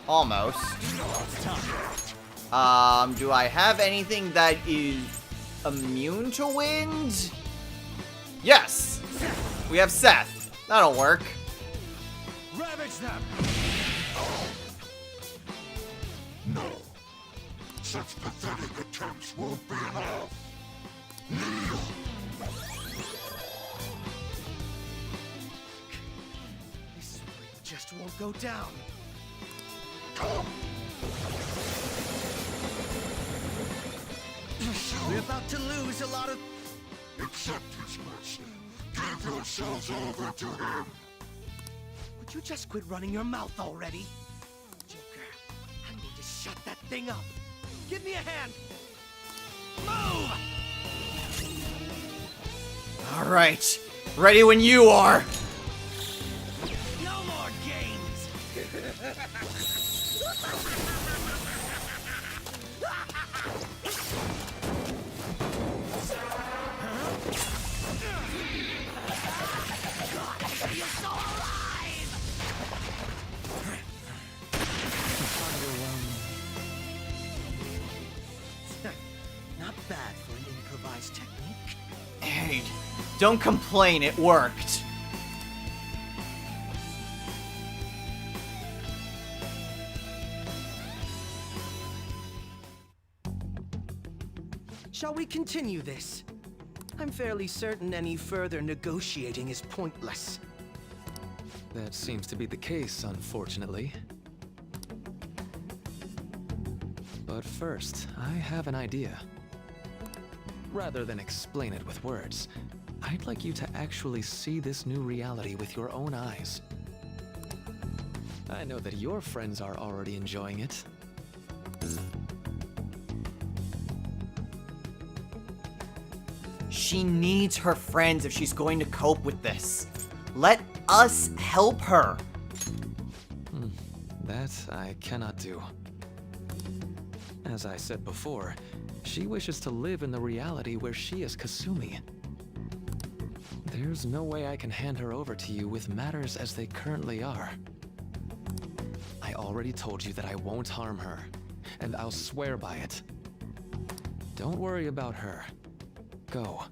Almost. Do I have anything that is immune to wind? Yes! We have Seth. That'll work. Ravage them! No. Such pathetic attempts won't be enough. This just won't go down. We're about to lose a lot of... Accept his mercy. Give yourselves over to him. Would you just quit running your mouth already? Joker, I need to shut that thing up. Give me a hand. Move! Alright. Ready when you are. No more games! Don't complain, it worked. Shall we continue this? I'm fairly certain any further negotiating is pointless. That seems to be the case, unfortunately. But first, I have an idea. Rather than explain it with words, I'd like you to actually see this new reality with your own eyes. I know that your friends are already enjoying it. She needs her friends if she's going to cope with this. Let us help her. That I cannot do. As I said before, she wishes to live in the reality where she is Kasumi. There's no way I can hand her over to you with matters as they currently are. I already told you that I won't harm her, and I'll swear by it. Don't worry about her. Go.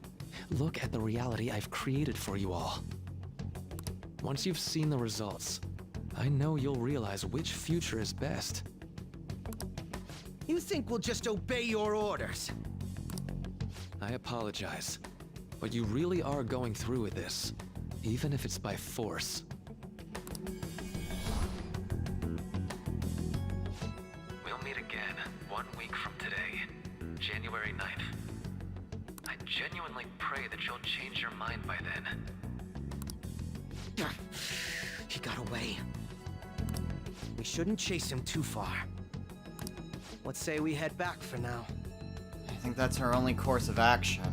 Look at the reality I've created for you all. Once you've seen the results, I know you'll realize which future is best. You think we'll just obey your orders? I apologize, but you really are going through with this, even if it's by force. We'll meet again 1 week from today, January 9th. I genuinely pray that you'll change your mind by then. He got away. We shouldn't chase him too far. Let's say we head back for now. I think that's her only course of action.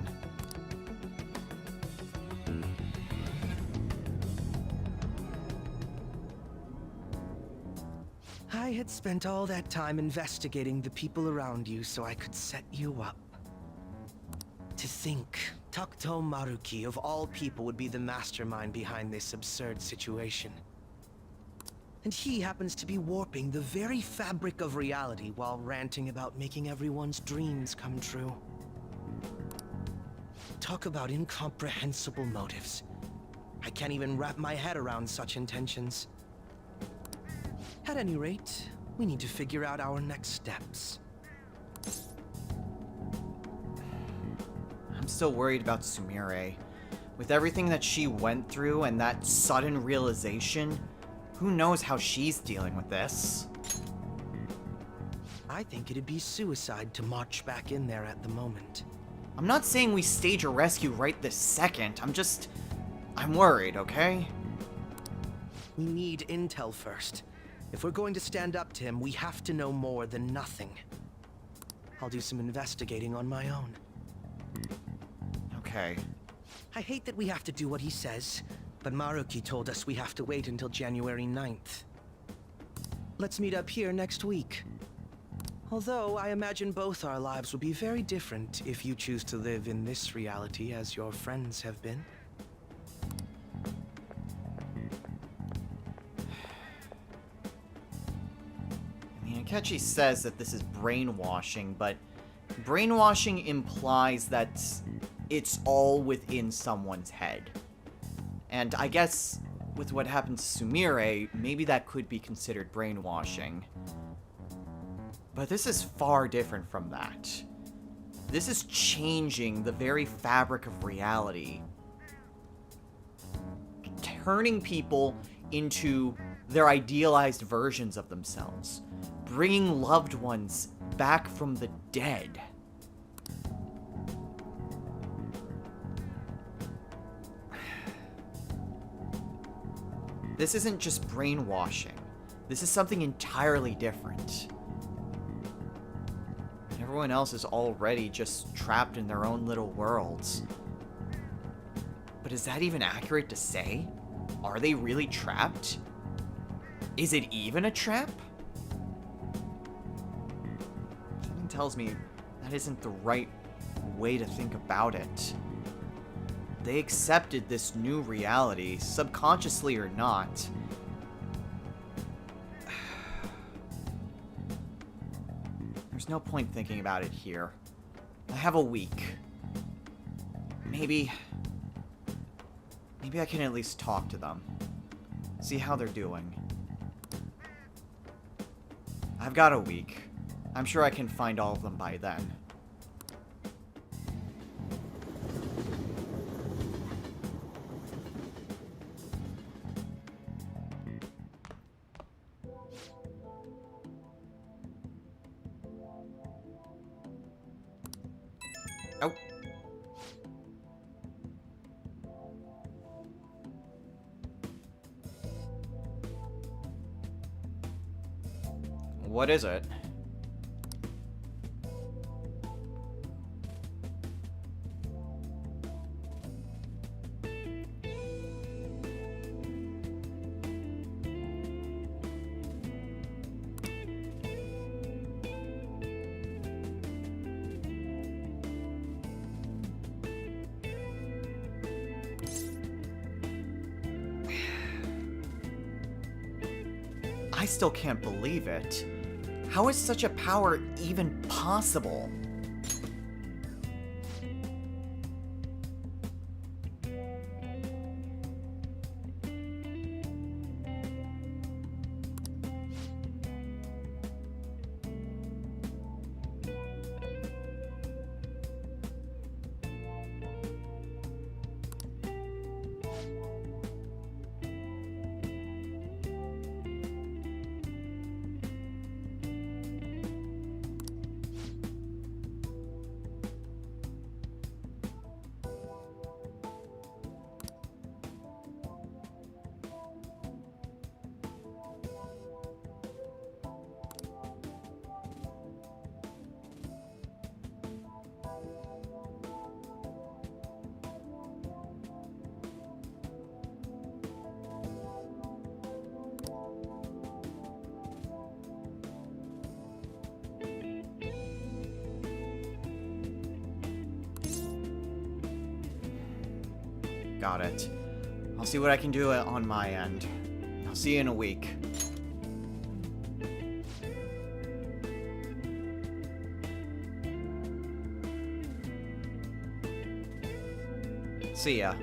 I had spent all that time investigating the people around you so I could set you up. To think, Takuto Maruki of all people would be the mastermind behind this absurd situation. And he happens to be warping the very fabric of reality while ranting about making everyone's dreams come true. Talk about incomprehensible motives. I can't even wrap my head around such intentions. At any rate, we need to figure out our next steps. I'm still worried about Sumire. With everything that she went through and that sudden realization, who knows how she's dealing with this? I think it'd be suicide to march back in there at the moment. I'm not saying we stage a rescue right this second. I'm worried, okay? We need intel first. If we're going to stand up to him, we have to know more than nothing. I'll do some investigating on my own. Okay. I hate that we have to do what he says, but Maruki told us we have to wait until January 9th. Let's meet up here next week. Although, I imagine both our lives will be very different if you choose to live in this reality as your friends have been. I mean, Akechi says that this is brainwashing, but brainwashing implies that it's all within someone's head. And I guess with what happened to Sumire, maybe that could be considered brainwashing. But this is far different from that. This is changing the very fabric of reality. Turning people into their idealized versions of themselves. Bringing loved ones back from the dead. This isn't just brainwashing. This is something entirely different. Everyone else is already just trapped in their own little worlds. But is that even accurate to say? Are they really trapped? Is it even a trap? Something tells me that isn't the right way to think about it. They accepted this new reality, subconsciously or not. There's no point thinking about it here. I have a week. Maybe Maybe I can at least talk to them. See how they're doing. I've got a week. I'm sure I can find all of them by then. Oh. What is it? I still can't believe it. How is such a power even possible? Got it. I'll see what I can do on my end. I'll see you in a week. See ya.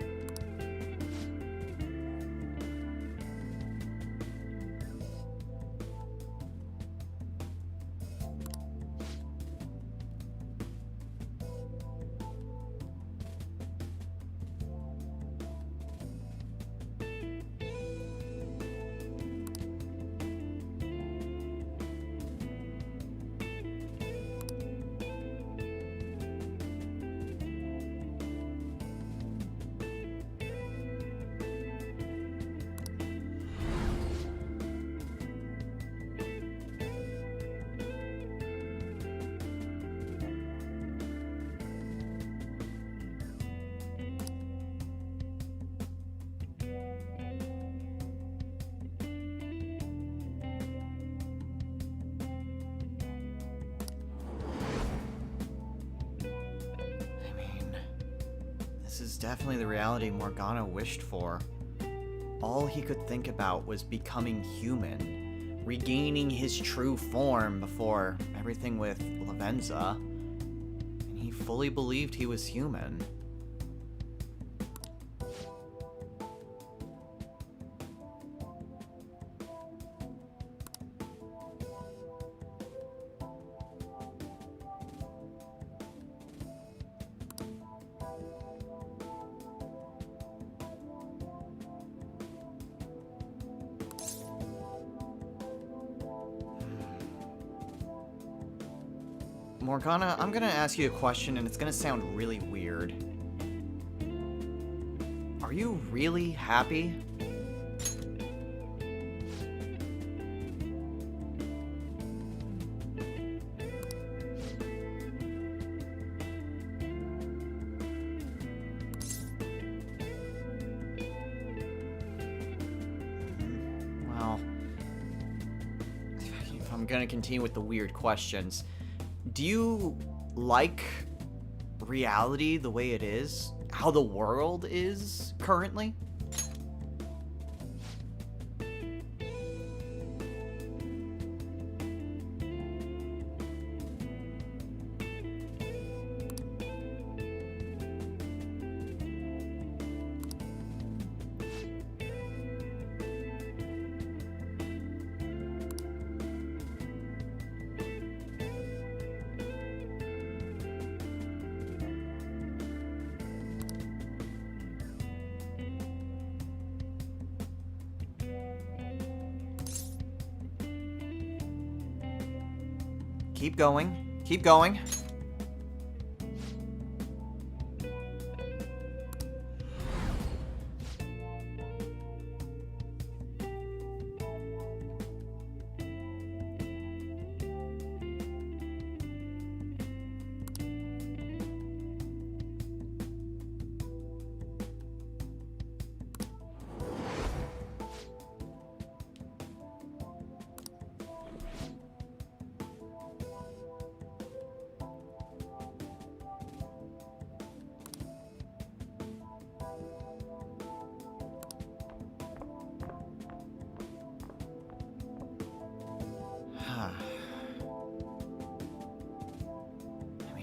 This is definitely the reality Morgana wished for. All he could think about was becoming human, regaining his true form before everything with Lavenza, and he fully believed he was human. Morgana, I'm gonna ask you a question and it's gonna sound really weird. Are you really happy? Well, if I'm gonna continue with the weird questions, do you like reality the way it is? How the world is currently? Keep going. Keep going.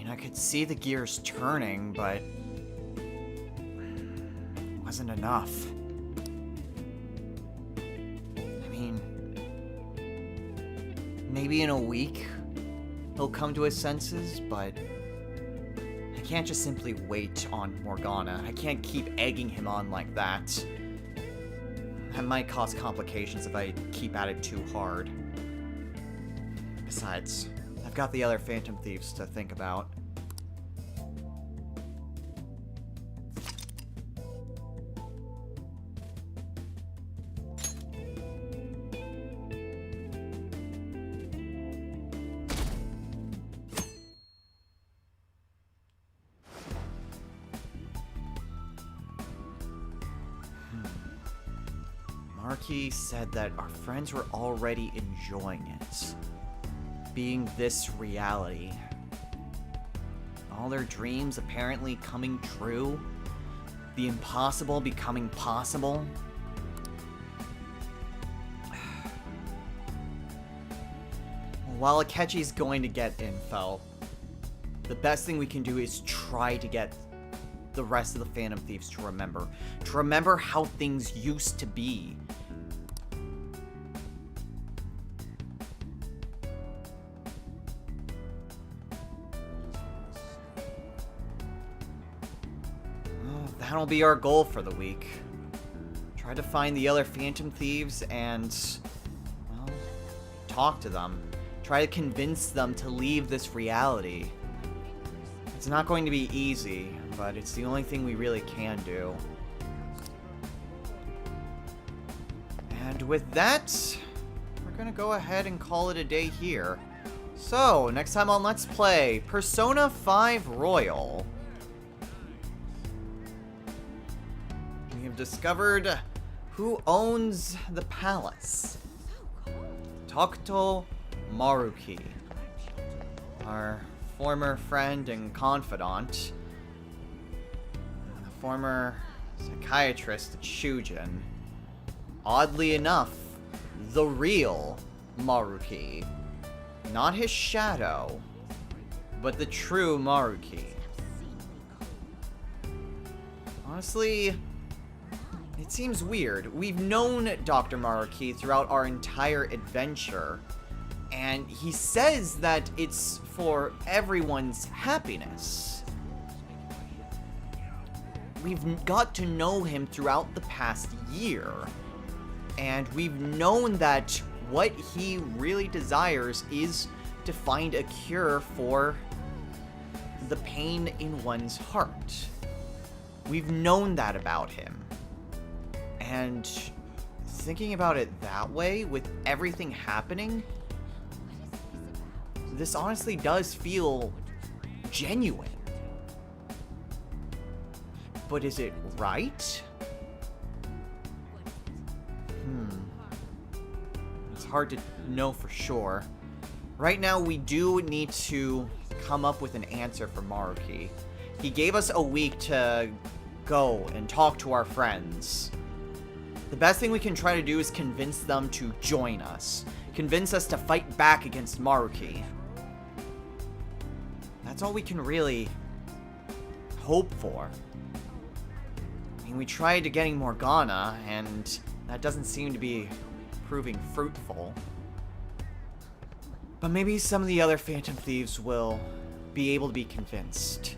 I could see the gears turning, but it wasn't enough. I mean, maybe in a week he'll come to his senses, but I can't just simply wait on Morgana. I can't keep egging him on like that. That might cause complications if I keep at it too hard. Besides, I've got the other Phantom Thieves to think about. Marquis said that our friends were already enjoying it. Being this reality. All their dreams apparently coming true. The impossible becoming possible. While Akechi's going to get info, the best thing we can do is try to get the rest of the Phantom Thieves to remember how things used to be. Well, that'll be our goal for the week. Try to find the other Phantom Thieves and, well, talk to them. Try to convince them to leave this reality. It's not going to be easy, but it's the only thing we really can do. And with that, we're gonna go ahead and call it a day here. So, next time on Let's Play, Persona 5 Royal. We have discovered who owns the palace. Takuto Maruki. Our former friend and confidant. And the former psychiatrist at Shujin. Oddly enough, the real Maruki. Not his shadow, but the true Maruki. Honestly, it seems weird. We've known Dr. Maruki throughout our entire adventure, and he says that it's for everyone's happiness. We've got to know him throughout the past year, and we've known that what he really desires is to find a cure for the pain in one's heart. We've known that about him. And thinking about it that way, with everything happening, this honestly does feel genuine. But is it right? It's hard to know for sure. Right now, we do need to come up with an answer for Maruki. He gave us a week to go and talk to our friends. The best thing we can try to do is convince them to join us. Convince us to fight back against Maruki. That's all we can really hope for. I mean, we tried to getting Morgana, and that doesn't seem to be proving fruitful. But maybe some of the other Phantom Thieves will be able to be convinced.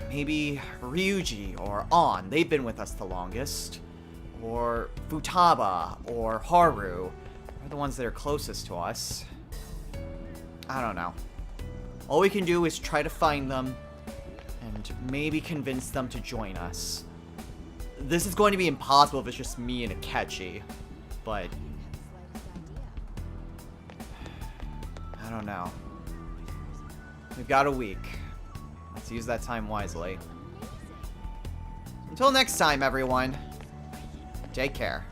Maybe Ryuji or An, they've been with us the longest. Or Futaba or Haru are the ones that are closest to us. I don't know. All we can do is try to find them and maybe convince them to join us. This is going to be impossible if it's just me and Akechi, but I don't know. We've got a week. Let's use that time wisely. Until next time, everyone. Take care.